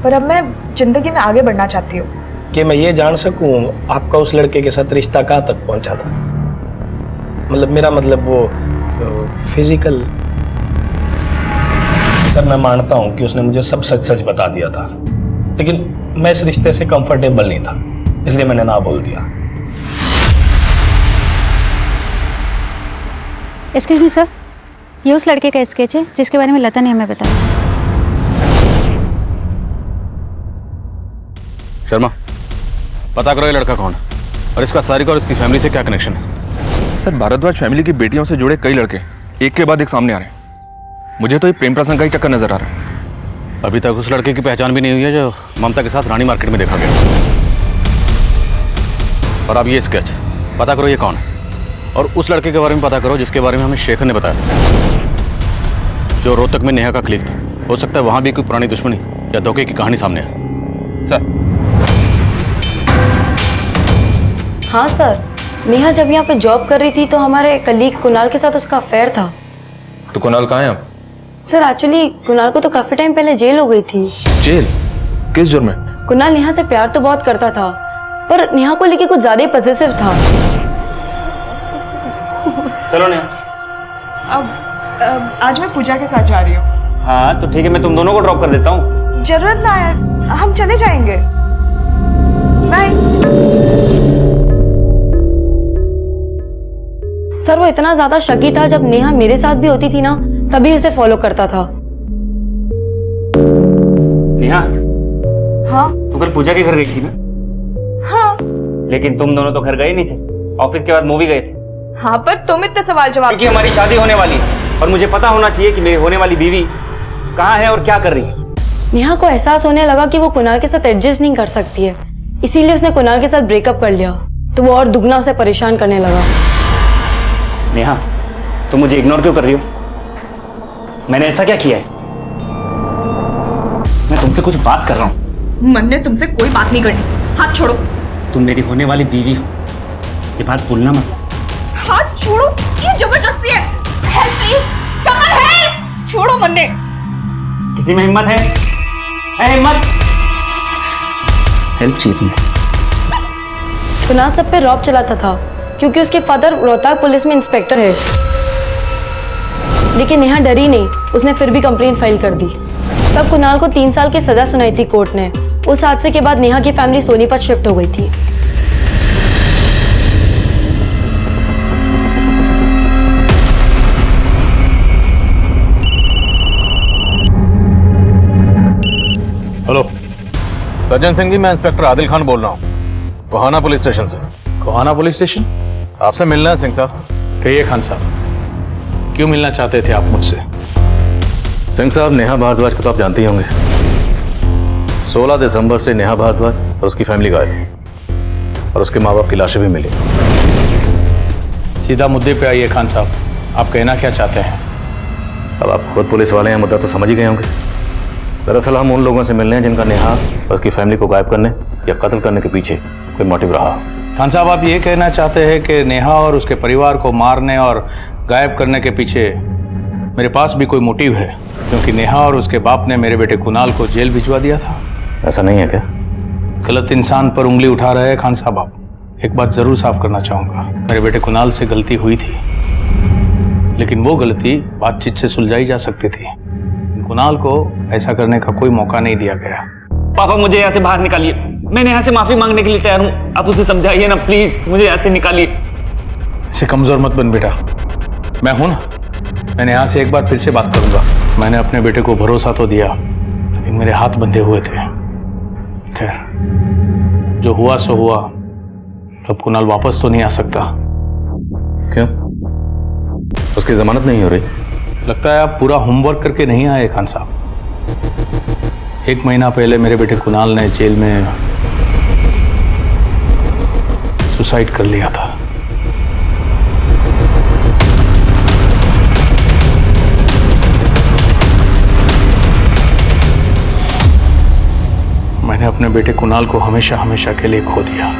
पर अब मैं जिंदगी में आगे बढ़ना चाहती हूँ। कि मैं ये जान सकूं आपका उस लड़के के साथ रिश्ता कहाँ तक पहुंचा था? मतलब मेरा मतलब वो फिजिकल। सर, मैं मानता हूं कि उसने मुझे सब सच सच बता दिया था, लेकिन मैं इस रिश्ते से कंफर्टेबल नहीं था, इसलिए मैंने ना बोल दिया। एक्सक्यूज मी सर, ये उस लड़के का स्केच है जिसके बारे में लता ने हमें बताया। शर्मा, पता करो ये लड़का कौन है और इसका सारिका और इसकी फैमिली से क्या कनेक्शन है। सर, भारद्वाज फैमिली की बेटियों से जुड़े कई लड़के एक के बाद एक सामने आ रहे हैं। मुझे तो ये प्रेम प्रसंग का ही चक्कर नजर आ रहा है। अभी तक उस लड़के की पहचान भी नहीं हुई है जो ममता के साथ रानी मार्केट में देखा गया। और अब ये स्केच, पता करो ये कौन है और उस लड़के के बारे में पता करो जिसके बारे में हमें शेखर ने बताया, जो रोहतक में नेहा का क्लिक था। हो सकता है वहां भी कोई पुरानी दुश्मनी या धोखे की कहानी सामने है। सर। हाँ सर, नेहा जब यहाँ पे जॉब कर रही थी तो हमारे कलीग कुणाल के साथ उसका अफेयर था। तो कुणाल कहाँ है अब? सर, एक्चुअली कुणाल को तो काफी टाइम पहले जेल हो गई थी। जेल? किस जुर्म में? कुणाल नेहा से प्यार तो बहुत करता था, पर नेहा को लेके कुछ ज्यादा ही पॉसेसिव था। चलो नेहा। अब आज मैं पूजा के साथ जा रही हूँ। हाँ तो ठीक है, मैं तुम दोनों को ड्रॉप कर देता हूँ। जरूरत ना है, हम चले जाएंगे। बाय। सर, वो इतना ज्यादा शकी था, जब नेहा मेरे साथ भी होती थी ना तभी उसे फॉलो करता था। नेहा, हाँ तू कल पूजा के घर गई थी ना? हाँ। लेकिन तुम दोनों तो घर गए नहीं थे, ऑफिस के बाद मूवी गए थे। हाँ, पर तुम इतने सवाल जवाब। क्योंकि हमारी शादी होने वाली है और मुझे पता होना चाहिए कि मेरी होने वाली बीवी कहाँ है और क्या कर रही है। नेहा को एहसास होने लगा कि वो कुणाल के साथ एडजस्ट नहीं कर सकती है, इसीलिए उसने कुणाल के साथ ब्रेकअप कर लिया, तो वो और दुगना उसे परेशान करने लगा। नेहा, तुम मुझे इग्नोर क्यों कर रही हो? मैंने ऐसा क्या किया है? मैं तुमसे कुछ बात कर रहा हूँ। मन ने तुमसे कोई बात नहीं करनी। हाथ छोड़ो। तुम मेरी होने वाली बीवी हो, ये बात भूलना मत। हाथ छोड़ो, ये जबरदस्ती है। Help please, someone help. छोड़ो मन्ने। किसी में हिम्मत है? हिम्मत? हेल्प चाहिए तुम्हें? कुणाल सब पे रौब चलाता था क्योंकि उसके फादर रोहतक पुलिस में इंस्पेक्टर है। लेकिन नेहा डरी नहीं, उसने फिर भी कंप्लेंट फाइल कर दी। तब कुणाल को 3 साल की सजा सुनाई थी कोर्ट ने। उस हादसे के बाद नेहा की फैमिली सोनीपत शिफ्ट हो गई थी। हेलो सज्जन सिंह जी, मैं इंस्पेक्टर आदिल खान बोल रहा हूँ, कोहाना पुलिस स्टेशन से। कोहाना पुलिस स्टेशन? आपसे मिलना है सिंह साहब। कहिए खान साहब, क्यों मिलना चाहते थे आप मुझसे? सिंह साहब, नेहा भारद्वाज को तो आप जानते ही होंगे। 16 दिसंबर से नेहा भारद्वाज और उसकी फैमिली गायब और उसके माँ बाप की लाशें भी मिली। सीधा मुद्दे पे आइए खान साहब, आप कहना क्या चाहते हैं? अब आप खुद पुलिस वाले हैं, मुद्दा तो समझ ही गए होंगे। दरअसल हम उन लोगों से मिलने हैं जिनका नेहा और उसकी फैमिली को गायब करने या कत्ल करने के पीछे कोई मोटिव रहा। खान साहब, आप ये कहना चाहते हैं कि नेहा और उसके परिवार को मारने और गायब करने के पीछे मेरे पास भी कोई मोटिव है, क्योंकि नेहा और उसके बाप ने मेरे बेटे कुणाल को जेल भिजवा दिया था? ऐसा नहीं है क्या? गलत इंसान पर उंगली उठा रहे हैं खान साहब आप। एक बात जरूर साफ करना चाहूँगा, मेरे बेटे कुणाल से गलती हुई थी, लेकिन वो गलती बातचीत से सुलझाई जा सकती थी। कुणाल को ऐसा करने का कोई मौका नहीं दिया गया। पापा, मुझे यहाँ से बाहर निकालिए। मैंने यहाँ से माफी मांगने के लिए तैयार हूँ, आप उसे समझाइए ना प्लीज, मुझे यहाँ से निकालिए। इसे कमजोर मत बन बेटा, मैं हूं ना, मैंने यहाँ से एक बार फिर से बात करूंगा। मैंने अपने बेटे को भरोसा तो दिया, लेकिन मेरे हाथ बंधे हुए थे। खैर, जो हुआ सो हुआ। अब कुणाल वापस तो नहीं आ सकता। क्यों? उसकी जमानत नहीं हो रही? लगता है आप पूरा होमवर्क करके नहीं आए खान साहब। 1 महीना पहले मेरे बेटे कुणाल ने जेल में सुसाइड कर लिया था। मैंने अपने बेटे कुणाल को हमेशा हमेशा के लिए खो दिया।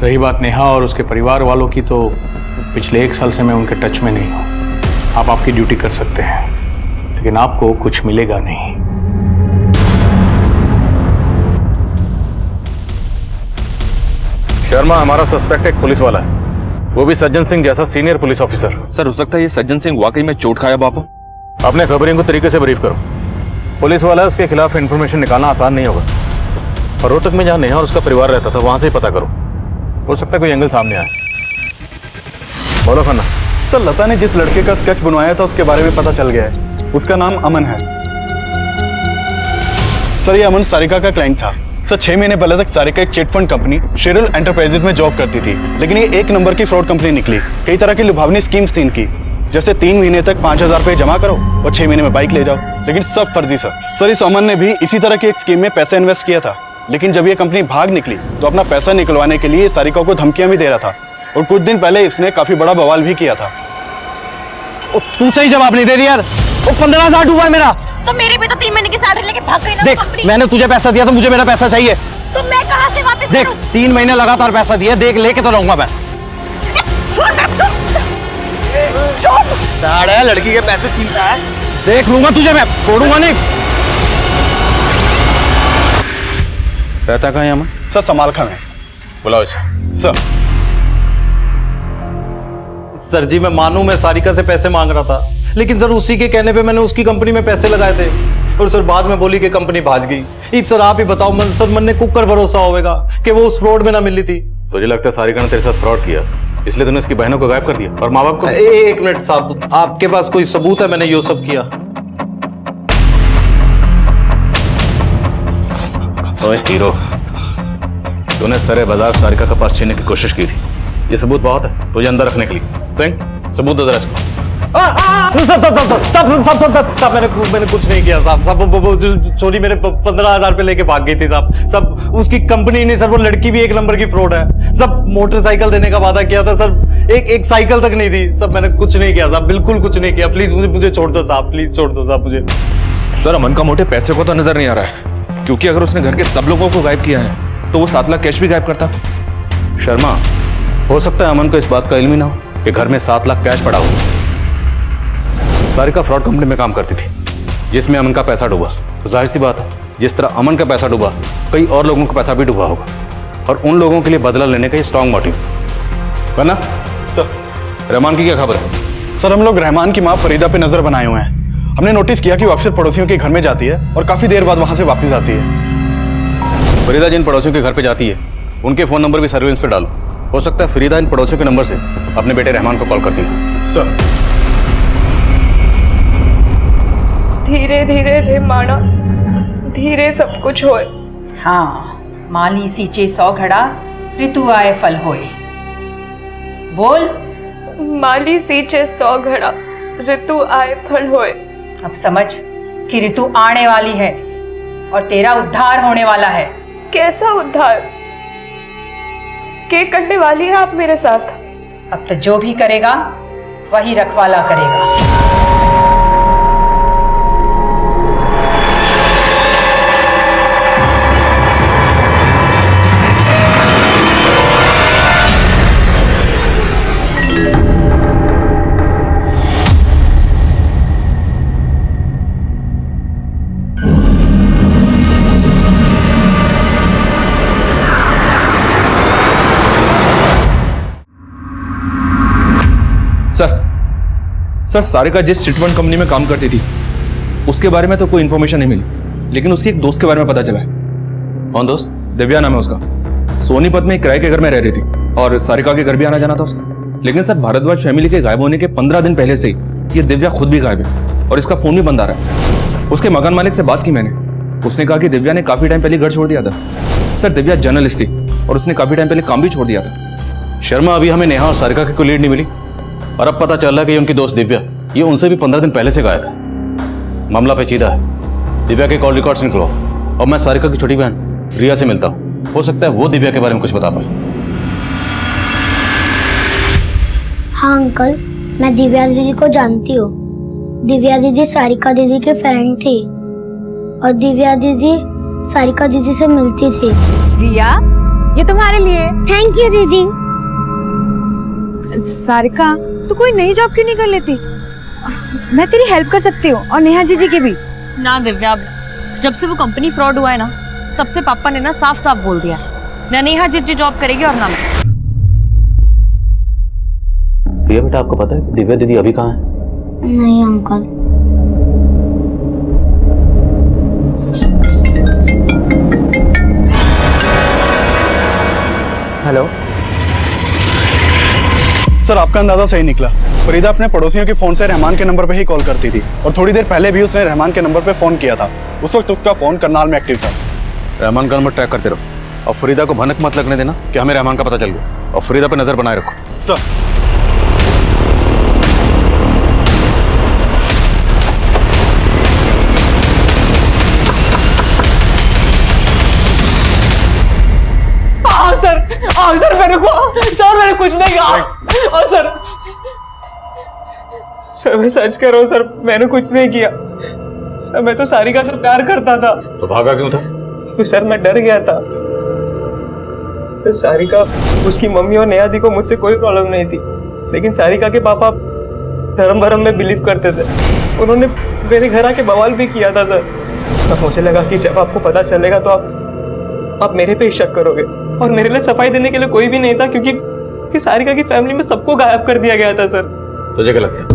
रही बात नेहा और उसके परिवार वालों की, तो पिछले 1 साल से मैं उनके टच में नहीं हूं। आप आपकी ड्यूटी कर सकते हैं, लेकिन आपको कुछ मिलेगा नहीं। शर्मा हमारा सस्पेक्ट एक पुलिस वाला है, वो भी सज्जन सिंह जैसा सीनियर पुलिस ऑफिसर। सर, हो सकता है ये सज्जन सिंह वाकई में चोट खाया बापू। अपने खबरियों को तरीके से ब्रीफ करो। पुलिस वाला है, उसके खिलाफ इंफॉर्मेशन निकालना आसान नहीं होगा। और रोहतक में जहाँ नेहा और उसका परिवार रहता था, वहां से ही पता करो, हो सकता है कोई एंगल सामने आए। बोलो खन्ना। सर, लता ने जिस लड़के का स्केच बनवाया था उसके बारे में पता चल गया है। उसका नाम अमन है। सर, ये अमन सारिका का क्लाइंट था। सर, 6 महीने पहले तक सारिका एक chit fund company Cheryl enterprises में जॉब करती थी, लेकिन ये 1 नंबर की फ्रॉड कंपनी निकली। कई तरह की लुभावनी स्कीम्स थी इनकी, जैसे 3 महीने तक 5000 रुपये जमा करो और 6 महीने में बाइक ले जाओ, लेकिन सब फर्जी। सर, इस अमन ने भी इसी तरह की एक स्कीम में पैसा इन्वेस्ट किया था, लेकिन जब ये कंपनी भाग निकली तो अपना पैसा निकलवाने के लिए सारिका को धमकियां भी दे रहा था, और कुछ दिन पहले इसने काफी बड़ा बवाल भी किया था। तू सही जवाब नहीं दे रही यार। वो 15,000 डूबा है मेरा। तो मेरी भी तो 3 महीने की सैलरी लेके भाग गई ना देख, कंपनी। मैंने तुझे पैसा दिया तो मुझे मेरा पैसा चाहिए। तो मैं कहाँ से वापस देख, करूं? 3 महीने लगातार पैसा दिया, देख लेके तो रहूंगा मैं। साढ़े लड़की के पैसे छीनता है। देख लूंगा तुझे, मैं छोड़ूंगा नहीं। रहता कहाँ है अमन? सर, समालखा में। बुलाओ इसे। सर। सर जी, मैं मानूं मैं सारिका से पैसे मांग रहा था, लेकिन सर उसी के कहने पे मैंने उसकी कंपनी में पैसे लगाए थे, और सर बाद में बोली कि कंपनी भाग गई। अब सर आप ही बताओ, सर मन ने कुकर भरोसा होगा कि वो उस फ्रॉड में ना मिली थी। तुझे लगता है सारिका ने तेरे साथ फ्रॉड किया, इसलिए तूने उसकी बहनों को गायब कर दिया और माँ बाप को? एक मिनट साहब, आपके पास कोई सबूत है मैंने ये सब किया? ओए हीरो, तूने सरे बाजार सारिका का पर्स छीनने की कोशिश की थी, ये सबूत बहुत है तुझे अंदर रखने के लिए। सिंह, सबूत दो जरा इसको। सब मैंने कुछ नहीं किया साहब। सब चोरी मेरे 15,000 रुपए लेके भाग गई थी साहब। सब उसकी कंपनी नहीं सर, वो लड़की भी 1 नंबर की फ्रॉड है। सब मोटरसाइकिल देने का वादा किया था सर, एक साइकिल तक नहीं थी। सब मैंने कुछ नहीं किया साहब, बिल्कुल कुछ नहीं किया। प्लीज मुझे छोड़ दो साहब, प्लीज छोड़ दो साहब मुझे। सर, अमन का मोटे पैसे को तो नजर नहीं आ रहा है, क्योंकि अगर उसने घर के सब लोगों को गायब किया है तो वो 7 लाख कैश भी गायब करता। शर्मा, हो सकता है अमन को इस बात का इल्म ही ना हो कि घर में 7 लाख कैश पड़ा हो। सारिका फ्रॉड कंपनी में काम करती थी जिसमें अमन का पैसा डूबा, तो जाहिर सी बात है जिस तरह अमन का पैसा डूबा, कई और लोगों का पैसा भी डूबा होगा, और उन लोगों के लिए बदला लेने का ये स्ट्रॉन्ग मोटिव। करना सर, रहमान की क्या खबर है? सर हम लोग रहमान की माँ फरीदा पे नजर बनाए हुए हैं। हमने नोटिस किया कि वो अक्सर पड़ोसियों के घर में जाती है और काफी देर बाद वहां से वापस आती है। फरीदा जिन पड़ोसियों के घर पे जाती है उनके फोन नंबर भी सर्विलेंस पे डालो। हो सकता है फरीदा इन पड़ोसियों के नंबर से अपने बेटे रहमान को कॉल करती है। सर धीरे धीरे रे माना, धीरे सब कुछ होए। हाँ, माली सींचे 100 घड़ा, ऋतु आए फल होए। बोल। माली सींचे 100 घड़ा, ऋतु आए फल होए। अब समझ कि ऋतु आने वाली है और तेरा उद्धार होने वाला है। कैसा उद्धार? क्या करने वाली है आप मेरे साथ? अब तो जो भी करेगा वही रखवाला करेगा। सर सारिका जिस चिटफंड कंपनी में काम करती थी उसके बारे में तो कोई इन्फॉर्मेशन नहीं मिली, लेकिन उसके एक दोस्त के बारे में पता चला है। कौन दोस्त? दिव्या नाम है उसका। सोनीपत में एक किराए के घर में रह रही थी और सारिका के घर भी आना जाना था उसका। लेकिन सर भारद्वाज फैमिली के गायब होने के 15 दिन पहले से ही ये दिव्या खुद भी गायब है और इसका फोन भी बंद आ रहा है। उसके मकान मालिक से बात की मैंने, उसने कहा कि दिव्या ने काफी टाइम पहले घर छोड़ दिया था। सर दिव्या जर्नलिस्ट थी और उसने काफी टाइम पहले काम भी छोड़ दिया था। शर्मा, अभी हमें नेहा और सारिका की कोई लीड नहीं मिली और अब पता चल रहा है कि ये उनकी दोस्त दिव्या, ये उनसे भी 15 दिन पहले से गायब है। मामला पेचीदा है। दिव्या के कॉल रिकॉर्ड्स निकलवाओ और मैं सारिका की छोटी बहन रिया से मिलता हूँ। हो सकता है वो दिव्या के बारे में कुछ बता पाए। हाँ अंकल, मैं दिव्या दीदी को जानती हूँ। दिव्या दीदी सारिका दीदी के फ्रेंड थी और दिव्या दीदी सारिका दीदी से मिलती थी। रिया, ये तुम्हारे लिए। थैंक यू दीदी। सारिका, तू कोई नई जॉब क्यों नहीं कर लेती? मैं तेरी हेल्प कर सकती हूँ और नेहा जीजी की भी। ना दिव्या, जब से वो कंपनी फ्रॉड हुआ है ना, तब से पापा ने ना साफ साफ बोल दिया है, ना नेहा जीजी जॉब करेगी और ना मैं। रिया बेटा, आपको पता है कि दिव्या दीदी अभी कहाँ है? नहीं अंकल। हेलो सर, आपका अंदाजा सही निकला। फरीदा अपने पड़ोसियों के फोन से रहमान के नंबर पे ही कॉल करती थी और थोड़ी देर पहले भी उसने रहमान के नंबर पे फोन किया था। उस वक्त उसका फोन करनाल में एक्टिव था। रहमान का नंबर ट्रैक करते रहो और फरीदा को भनक मत लगने देना कि हमें रहमान का पता चल गया, और फरीदा पे नजर बनाए रखो। सर सर मैंने कुछ नहीं कहा। और सर मैं सच कह रहा हूँ सर, मैंने कुछ नहीं किया सर। मैं तो सारिका से प्यार करता था। तो भागा क्यों था? तो सर मैं डर गया था। तो सारिका, उसकी मम्मी और नेहा दी को मुझसे कोई प्रॉब्लम नहीं थी, लेकिन सारिका के पापा धर्म भरम में बिलीव करते थे। उन्होंने मेरे घर आके बवाल भी किया था सर। मुझे लगा कि जब आपको पता चलेगा तो आप मेरे पे ही शक करोगे, और मेरे लिए सफाई देने के लिए कोई भी नहीं था, क्योंकि सारिका की फैमिली में सबको गायब कर दिया गया था सर। तुझे क्या लगता है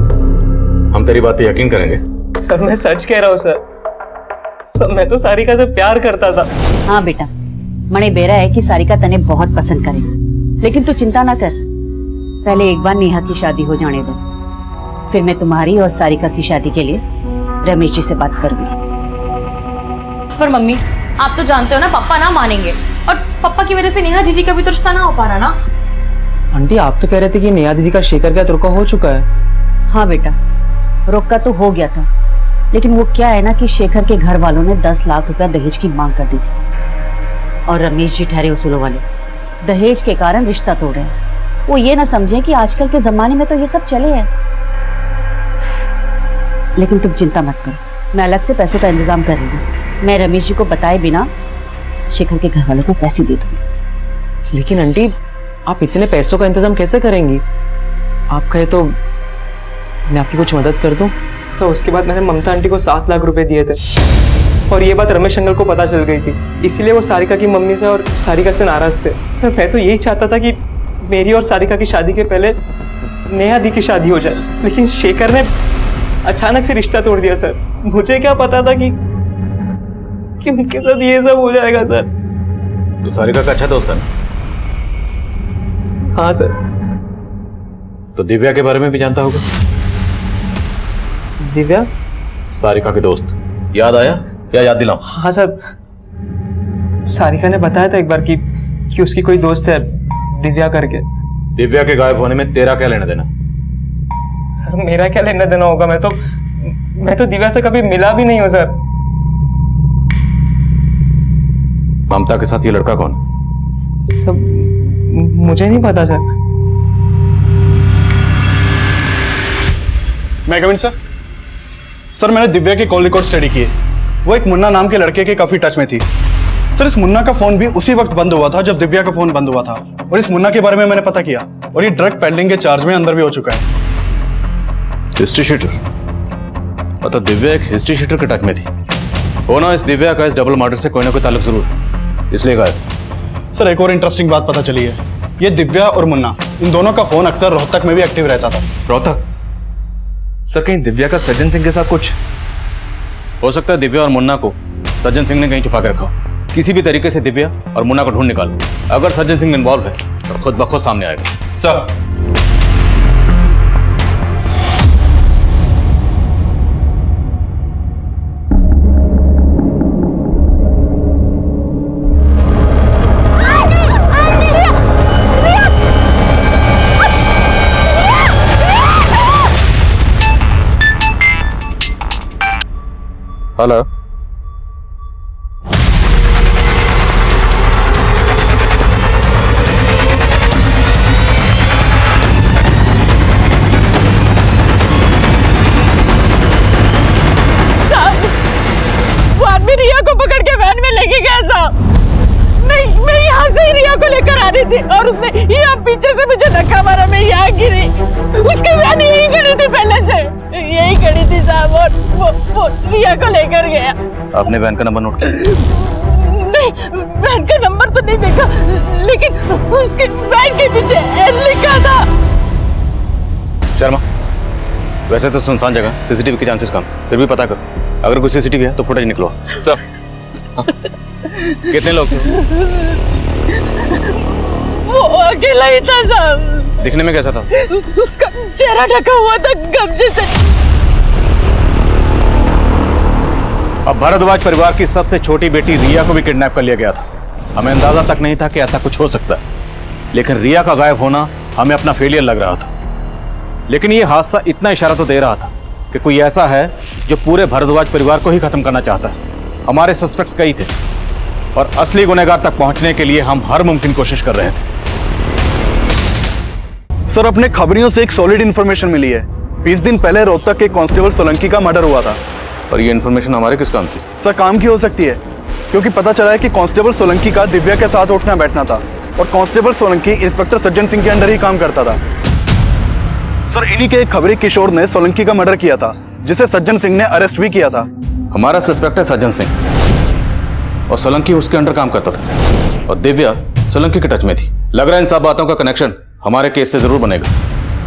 हम तेरी बात पे यकीन करेंगे? सर मैं सच कह रहा हूँ सर, मैं तो सारिका से प्यार करता था। हाँ बेटा, मणे बेरा है कि सारिका तने बहुत पसंद करे, लेकिन तू चिंता ना कर। पहले एक बार नेहा की शादी हो जाने दो, फिर मैं तुम्हारी और सारिका की शादी के लिए रमेश जी से बात करूंगी। पर मम्मी, आप तो जानते हो ना पापा ना मानेंगे, और पापा की वजह से नेहा जीजी का भी तो रिश्ता ना हो पा रहा ना। आंटी, आप तो कह रहे थे कि नेहा दीदी का शेखर का रुका हो चुका है। हाँ बेटा, रोका तो हो गया था, लेकिन वो क्या है ना कि शेखर के घर वालों ने 10 लाख रुपया दहेज की मांग कर दी थी, और रमेश जी ठहरे उसूलों वाले दहेज के कारण रिश्ता तोड़ रहे हैं। वो ये ना समझे कि आजकल के जमाने में तो ये सब चले हैं। लेकिन तुम चिंता मत करो, मैं अलग से पैसों का इंतजाम कर रही हूँ। मैं रमेश जी को बताए बिना शेखर के घर वालों को पैसे दे दूंगी। लेकिन आंटी, आप इतने पैसों का इंतजाम कैसे करेंगी? आप कहे तो मैं आपकी कुछ मदद कर दूं? सर उसके बाद मैंने ममता आंटी को 7 लाख रुपए दिए थे, और ये बात रमेश अंकल को पता चल गई थी, इसीलिए वो सारिका की मम्मी से और सारिका से नाराज थे। मैं तो यही चाहता था कि मेरी और सारिका की शादी के पहले नेहा दी की शादी हो जाए, लेकिन शेखर ने अचानक से रिश्ता तोड़ दिया सर। मुझे क्या पता था कि उनके साथ ये सब हो जाएगा सर। तो सारिका का अच्छा दोस्त है ना? हाँ सर। तो दिव्या के बारे में भी जानता होगा? दिव्या? सारिका के दोस्त, याद आया या याद दिलाऊं? हाँ सर, सारिका ने बताया था एक बार कि उसकी कोई दोस्त है दिव्या करके। दिव्या के गायब होने में तेरा क्या लेना देना? सर मेरा क्या लेना देना होगा, मैं तो दिव्या से कभी मिला भी नहीं हूं सर। ममता के साथ ये लड़का कौन? सब मुझे नहीं पता सर। मैं कमिन सर? सर मैंने दिव्या के कॉल रिकॉर्ड स्टडी किए। वो एक मुन्ना नाम के लड़के के काफी टच में थी। सर इस मुन्ना का फोन भी उसी वक्त बंद हुआ था जब दिव्या का फोन बंद हुआ था, और इस मुन्ना के बारे में मैंने पता किया, और ये ड्रग पेडलिंग के चार्ज में अंदर भी हो चुका है। History sheeter? मतलब दिव्या एक हिस्ट्री शीटर के टच में थी। होना इस दिव्या का इस डबल मर्डर से कोई ना कोई ताल्लुक जरूर, इसलिए गायब। सर एक और इंटरेस्टिंग बात पता चली है, ये दिव्या और मुन्ना इन दोनों का फोन अक्सर रोहतक में भी एक्टिव रहता था। रोहतक? सर कहीं दिव्या का सज्जन सिंह के साथ कुछ? हो सकता है दिव्या और मुन्ना को सज्जन सिंह ने कहीं छुपा के रखा हो। किसी भी तरीके से दिव्या और मुन्ना को ढूंढ निकालो। अगर सज्जन सिंह इन्वॉल्व है तो खुद ब खुद सामने आएगा। सर हेलो, वो आदमी रिया को पकड़ के वैन में लेके गया साहब। मैं यहाँ से ही रिया को लेकर आ रही थी और उसने यहाँ पीछे से मुझे धक्का मारा, मैं यहाँ गिरी। उसकी वैन यही खड़ी थी, पहले से यही खड़ी थी साहब, और वो रिया को लेकर गया। आपने वैन का नंबर नोट किया? नहीं, वैन का नंबर तो नहीं देखा, लेकिन उसके वैन के पीछे एल लिखा था। शर्मा, वैसे तो सुनसान जगह, सीसीटीवी के चांसेस कम, फिर भी पता करो। अगर कोई सीसीटीवी है तो फुटेज निकलो। सब कितने लोग थे? वो अकेला ही था साहब। दिखने में कैसा था? उसका चेहरा ढका हुआ था गमछे से। अब भारद्वाज परिवार की सबसे छोटी बेटी रिया को भी किडनैप कर लिया गया था। हमें अंदाजा तक नहीं था कि ऐसा कुछ हो सकता है, लेकिन रिया का गायब होना हमें अपना फेलियर लग रहा था। लेकिन यह हादसा इतना इशारा तो दे रहा था कि कोई ऐसा है जो पूरे भारद्वाज परिवार को ही खत्म करना चाहता है। हमारे सस्पेक्ट्स कई थे और असली गुनहगार तक पहुंचने के लिए हम हर मुमकिन कोशिश कर रहे थे। सर अपने खबरियों से एक सॉलिड इंफॉर्मेशन मिली है। 20 दिन पहले रोहतक के कांस्टेबल सोलंकी का मर्डर हुआ था। और ये इंफॉर्मेशन हमारे किस काम की? सर काम की हो सकती है, क्योंकि पता चला है कि कांस्टेबल सोलंकी का दिव्या के साथ उठना बैठना था, और कांस्टेबल सोलंकी इंस्पेक्टर सज्जन सिंह के अंडर ही काम करता था। सर इन्हीं के एक खबरी किशोर ने सोलंकी का मर्डर किया था, जिसे सज्जन सिंह ने अरेस्ट भी किया था। हमारा सस्पेक्ट है सज्जन सिंह, और सोलंकी उसके अंडर काम करता था, और दिव्या सोलंकी के टच में थी। लग रहा है इन सब बातों का कनेक्शन हमारे केस से जरूर बनेगा।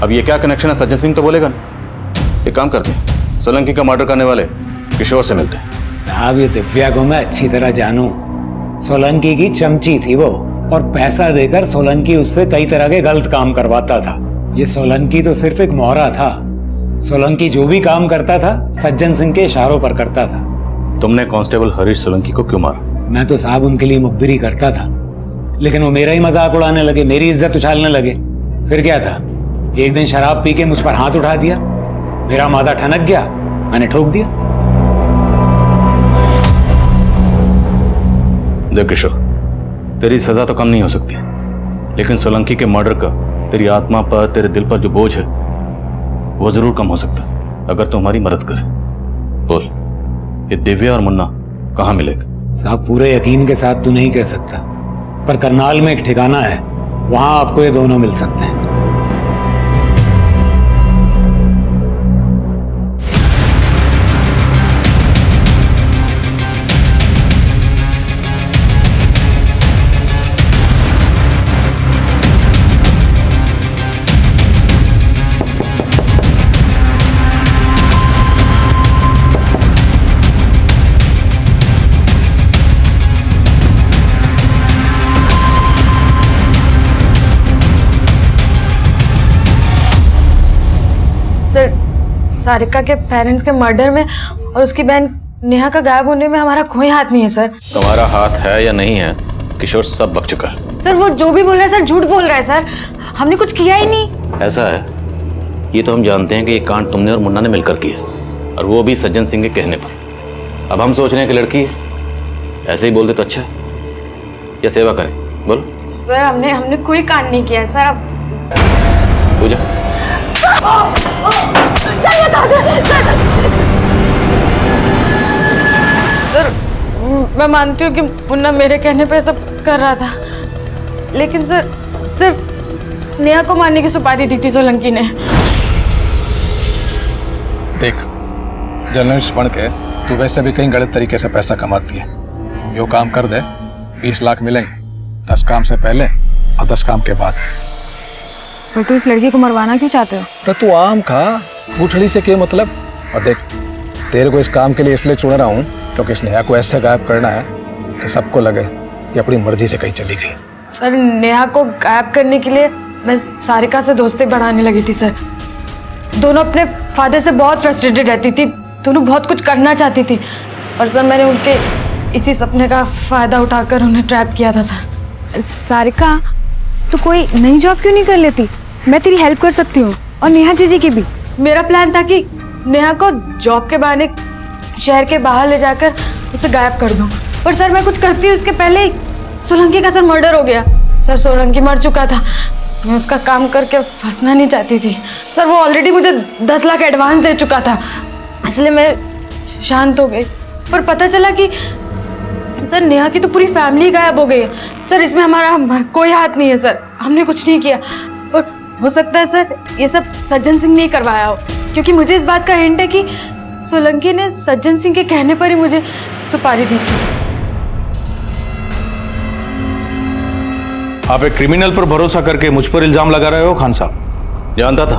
अब ये क्या कनेक्शन है सज्जन सिंह तो बोलेगा ना। एक काम करते हैं, सोलंकी का मर्डर करने वाले किशोर से मिलते हैं। अब ये दिव्या को मैं अच्छी तरह जानूं। सोलंकी की चमची थी वो, और पैसा देकर सोलंकी उससे कई तरह के गलत काम करवाता था। ये सोलंकी तो सिर्फ एक मोहरा था। सोलंकी जो भी काम करता था सज्जन सिंह के इशारों पर करता था। तुमने कांस्टेबल हरीश सोलंकी को क्यों मारा? मैं तो साहब उनके लिए मुखबिरी करता था, लेकिन वो मेरा ही मजाक उड़ाने लगे, मेरी इज्जत उछालने लगे। फिर क्या था, एक दिन शराब पी के मुझ पर हाथ उठा दिया, मेरा माथा ठनक गया, मैंने ठोक दिया। देख किशोर, तेरी सजा तो कम नहीं हो सकती, लेकिन सोलंकी के मर्डर का तेरी आत्मा पर, तेरे दिल पर जो बोझ है वो जरूर कम हो सकता है अगर तू हमारी मदद करे। बोल, ये दिव्या और मुन्ना कहाँ मिलेगा? साहब पूरे यकीन के साथ तो नहीं कह सकता, पर करनाल में एक ठिकाना है, वहां आपको ये दोनों मिल सकते हैं। सारिका के पेरेंट्स के मर्डर में और उसकी बहन नेहा का गायब होने में हमारा कोई हाथ नहीं है सर। तुम्हारा हाथ है या नहीं है, किशोर सब बक चुका है। सर वो जो भी बोल रहा है सर झूठ बोल रहा है सर, हमने कुछ किया ही नहीं। ऐसा है, ये तो हम जानते हैं कि ये कांड तुमने और मुन्ना ने मिलकर किया, और वो भी सज्जन सिंह के कहने पर। अब हम सोच रहे हैं कि लड़की है, ऐसे ही बोल दे तो अच्छा है, या सेवा करें? बोलो। सर हमने कोई कांड नहीं किया है सर। अब पूजा सर बता दो सर, मैं मानती हूँ कि मुन्ना मेरे कहने पे सब कर रहा था, लेकिन सर सिर्फ नेहा को मारने की सुपारी दी थी सोलंकी ने। देख, जर्नलिस्ट बन के तू वैसे भी कहीं गलत तरीके से पैसा कमाती है। यो काम कर दे, 20 लाख मिलेंगे, 10 काम से पहले और 10 काम के बाद। पर तू इस लड़की को मरवाना क्यों चाहते हो? तो तू आम खा, गुठली से क्या मतलब? और देख, तेरे को इस काम के लिए इसलिए चुन रहा हूँ क्योंकि इस नेहा को ऐसे गायब करना है कि सबको लगे कि अपनी मर्जी से कहीं चली गई। सर नेहा को गायब करने के लिए मैं सारिका से दोस्ती बढ़ाने लगी थी सर। दोनों अपने फादर से बहुत फ्रस्ट्रेटेड रहती थी, दोनों बहुत कुछ करना चाहती थी, और सर मैंने उनके इसी सपने का फायदा उठाकर उन्हें ट्रैप किया था सर। सारिका तू कोई नई जॉब क्यों नहीं कर लेती? मैं तेरी हेल्प कर सकती हूँ, और नेहा जीजी की भी। मेरा प्लान था कि नेहा को जॉब के बहाने शहर के बाहर ले जाकर उसे गायब कर दूँ, पर सर मैं कुछ करती हूँ उसके पहले ही सोलंकी का सर मर्डर हो गया। सर सोलंकी मर चुका था, मैं उसका काम करके फंसना नहीं चाहती थी। सर वो ऑलरेडी मुझे 10 लाख एडवांस दे चुका था, इसलिए मैं शांत हो गई। पर पता चला कि सर नेहा की तो पूरी फैमिली गायब हो गई है। सर इसमें हमारा कोई हाथ नहीं है सर, हमने कुछ नहीं किया। और हो सकता है सर ये सब सज्जन सिंह ने करवाया हो, क्योंकि मुझे इस बात का हिंट है कि सोलंकी ने सज्जन सिंह के कहने पर ही मुझे सुपारी दी थी। आप एक क्रिमिनल पर भरोसा करके मुझ पर इल्जाम लगा रहे हो खान साहब? जानता था,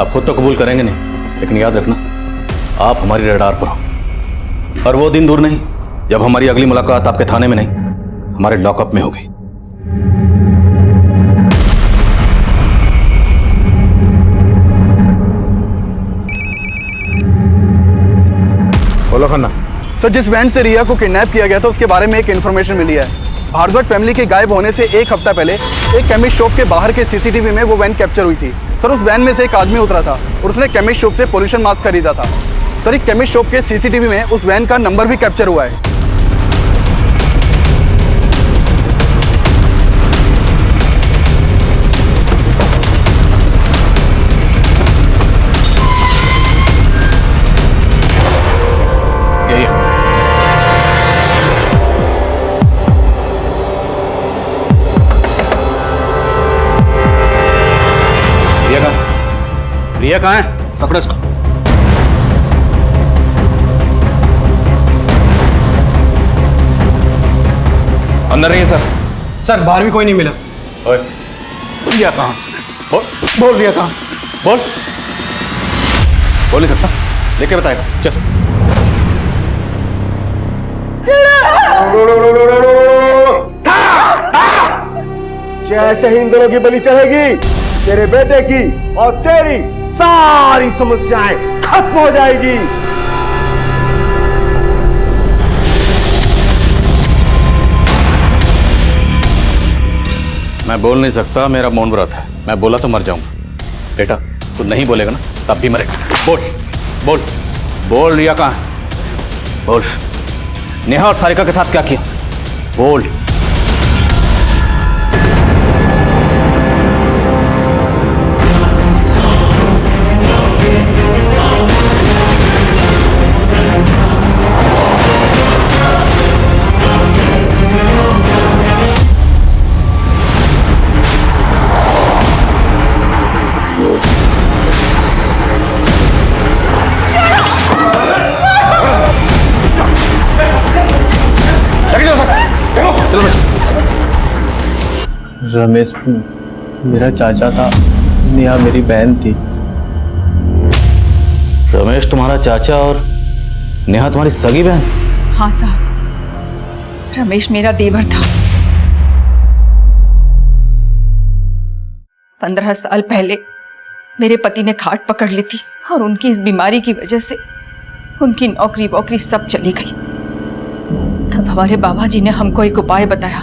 आप खुद तो कबूल करेंगे नहीं, लेकिन याद रखना आप हमारी रडार पर हो, और वो दिन दूर नहीं जब हमारी अगली मुलाकात आपके थाने में नहीं, हमारे लॉकअप में होगी। बोलो खन्ना। सर जिस वैन से रिया को किडनैप किया गया था उसके बारे में एक इन्फॉर्मेशन मिली है। भारद्वाज फैमिली के गायब होने से 1 हफ्ता पहले एक केमिस्ट शॉप के बाहर के सीसीटीवी में वो वैन कैप्चर हुई थी। सर उस वैन में से एक आदमी उतरा था और उसने केमिस्ट शॉप से पोल्यूशन मास्क खरीदा था। सर एक केमिस्ट शॉप के सीसीटीवी में उस वैन का नंबर भी कैप्चर हुआ है। रिया कहाँ है? पकड़ो इसको। अंदर नहीं है सर। सर बाहर भी कोई नहीं मिला। ओए, रिया कहाँ? बोल रिया कहाँ? बोल नहीं सकता, लेके बताएगा। चल। जैसे ही इन दोनों की बलि चढ़ेगी, तेरे बेटे की और तेरी सारी समस्याएं खत्म हो जाएगी। मैं बोल नहीं सकता, मेरा मौन व्रत है। मैं बोला तो मर जाऊंगा। बेटा तू नहीं बोलेगा ना, तब भी मरेगा। बोल बोल बोल, रिया कहाँ है? बोल। नेहा और सारिका के साथ क्या किया? बोल। रमेश मेरा चाचा था, नेहा मेरी बहन थी। रमेश तुम्हारा चाचा और नेहा तुम्हारी सगी बहन? हाँ साहब, रमेश मेरा देवर था। 15 साल पहले मेरे पति ने खाट पकड़ ली थी और उनकी इस बीमारी की वजह से उनकी नौकरी वोकरी सब चली गई। तब हमारे बाबा जी ने हमको एक उपाय बताया।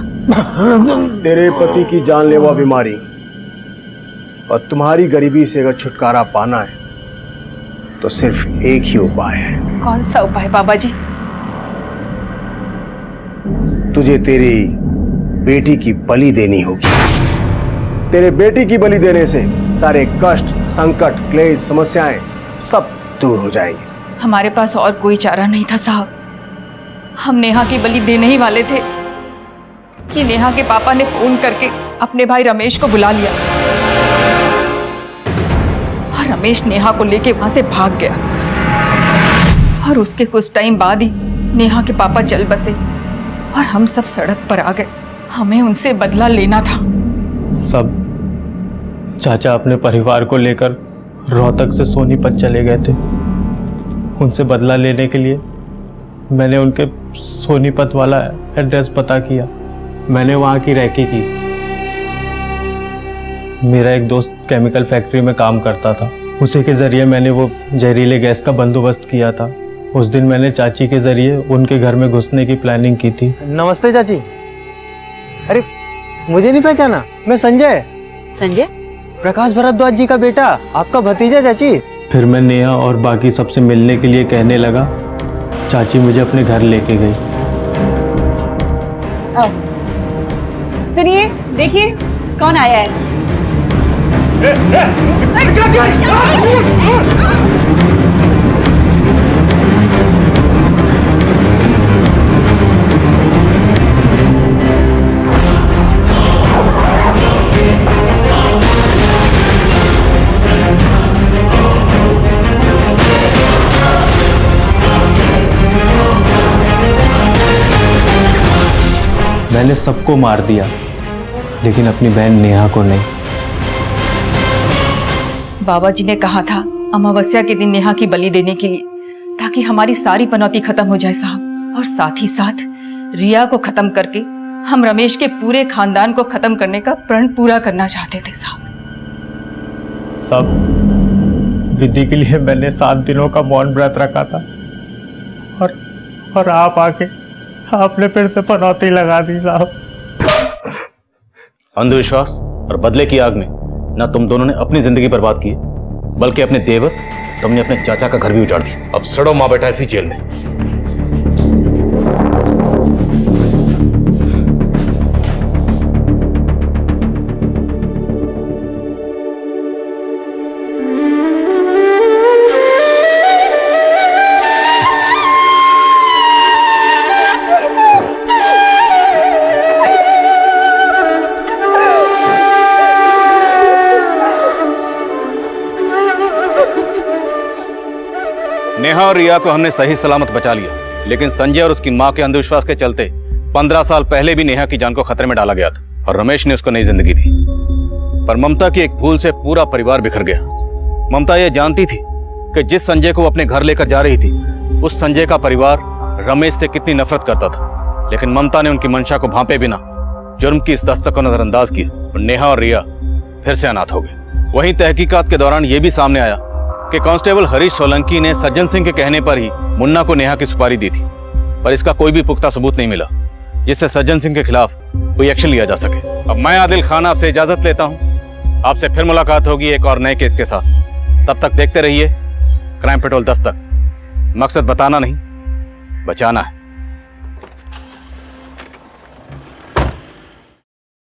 तेरे पति की जानलेवा बीमारी और तुम्हारी गरीबी से अगर छुटकारा पाना है तो सिर्फ एक ही उपाय है। कौन सा उपाय बाबा जी? तुझे तेरी बेटी की बलि देनी होगी। तेरे बेटी की बलि देने से सारे कष्ट, संकट, क्लेश, समस्याएं सब दूर हो जाएंगे। हमारे पास और कोई चारा नहीं था साहब। हम नेहा की बलि देने ही वाले थे कि नेहा के पापा ने फोन करके अपने भाई रमेश को बुला लिया और रमेश नेहा को लेके वहां से भाग गया। और उसके कुछ टाइम बाद ही नेहा के पापा चल बसे और हम सब सड़क पर आ गए। हमें उनसे बदला लेना था। सब चाचा अपने परिवार को लेकर रोहतक से सोनीपत चले गए थे। उनसे बदला लेने के लिए मैंने उनके सोनीपत वाला एड्रेस पता किया। मैंने वहाँ की रैकी की। मेरा एक दोस्त केमिकल फैक्ट्री में काम करता था। उसी के ज़रिए मैंने वो जहरीले गैस का बंदोबस्त किया था। उस दिन मैंने चाची के ज़रिए उनके घर में घुसने की प्लानिंग की थी। नमस्ते चाची। अरे मुझे नहीं पहचाना? मैं संजय। संजय? प्रकाश भारद्वाज जी का बेटा, आपका भतीजा चाची। फिर मैं नेहा और बाकी सबसे मिलने के लिए कहने लगा। चाची मुझे अपने घर लेके गई। सुनिए, देखिए कौन आया है। मैंने सबको मार दिया, लेकिन अपनी बहन नेहा को नहीं। बाबा जी ने कहा था अमावस्या के दिन नेहा की बलि देने के लिए, ताकि हमारी सारी पनौती खत्म हो जाए साहब। और साथ ही साथ रिया को खत्म करके हम रमेश के पूरे खानदान को खत्म करने का प्रण पूरा करना चाहते थे साहब। सब विधि के लिए मैंने 7 दिनों का मौन व्रत रखा था और आप आके आपने फिर से पनौती लगा दी साहब। अंधविश्वास और बदले की आग में ना तुम दोनों ने अपनी जिंदगी बर्बाद की, बल्कि अपने देवर तुमने अपने चाचा का घर भी उजाड़ दिया। अब सड़ो माँ बेटा इसी जेल में। नेहा और रिया को हमने सही सलामत बचा लिया, लेकिन संजय और उसकी मां के अंधविश्वास के चलते 15 साल पहले भी नेहा की जान को खतरे में डाला गया था और रमेश ने उसको नई जिंदगी दी। पर ममता की एक भूल से पूरा परिवार बिखर गया। ममता यह जानती थी कि जिस संजय को अपने घर लेकर जा रही थी, उस संजय का परिवार रमेश से कितनी नफरत करता था। लेकिन ममता ने उनकी मंशा को भांपे बिना जुर्म की इस दस्तक को नजरअंदाज किया और नेहा और रिया फिर से अनाथ हो गए। वहीं तहकीकात के दौरान यह भी सामने आया कि कांस्टेबल हरीश सोलंकी ने सज्जन सिंह के कहने पर ही मुन्ना को नेहा की सुपारी दी थी, पर इसका कोई भी पुख्ता सबूत नहीं मिला जिससे सज्जन सिंह के खिलाफ कोई एक्शन लिया जा सके। अब मैं आदिल खान आपसे इजाजत लेता हूं। आपसे फिर मुलाकात होगी एक और नए केस के साथ। तब तक देखते रहिए क्राइम पेट्रोल दस्तक। मकसद बताना नहीं, बचाना है।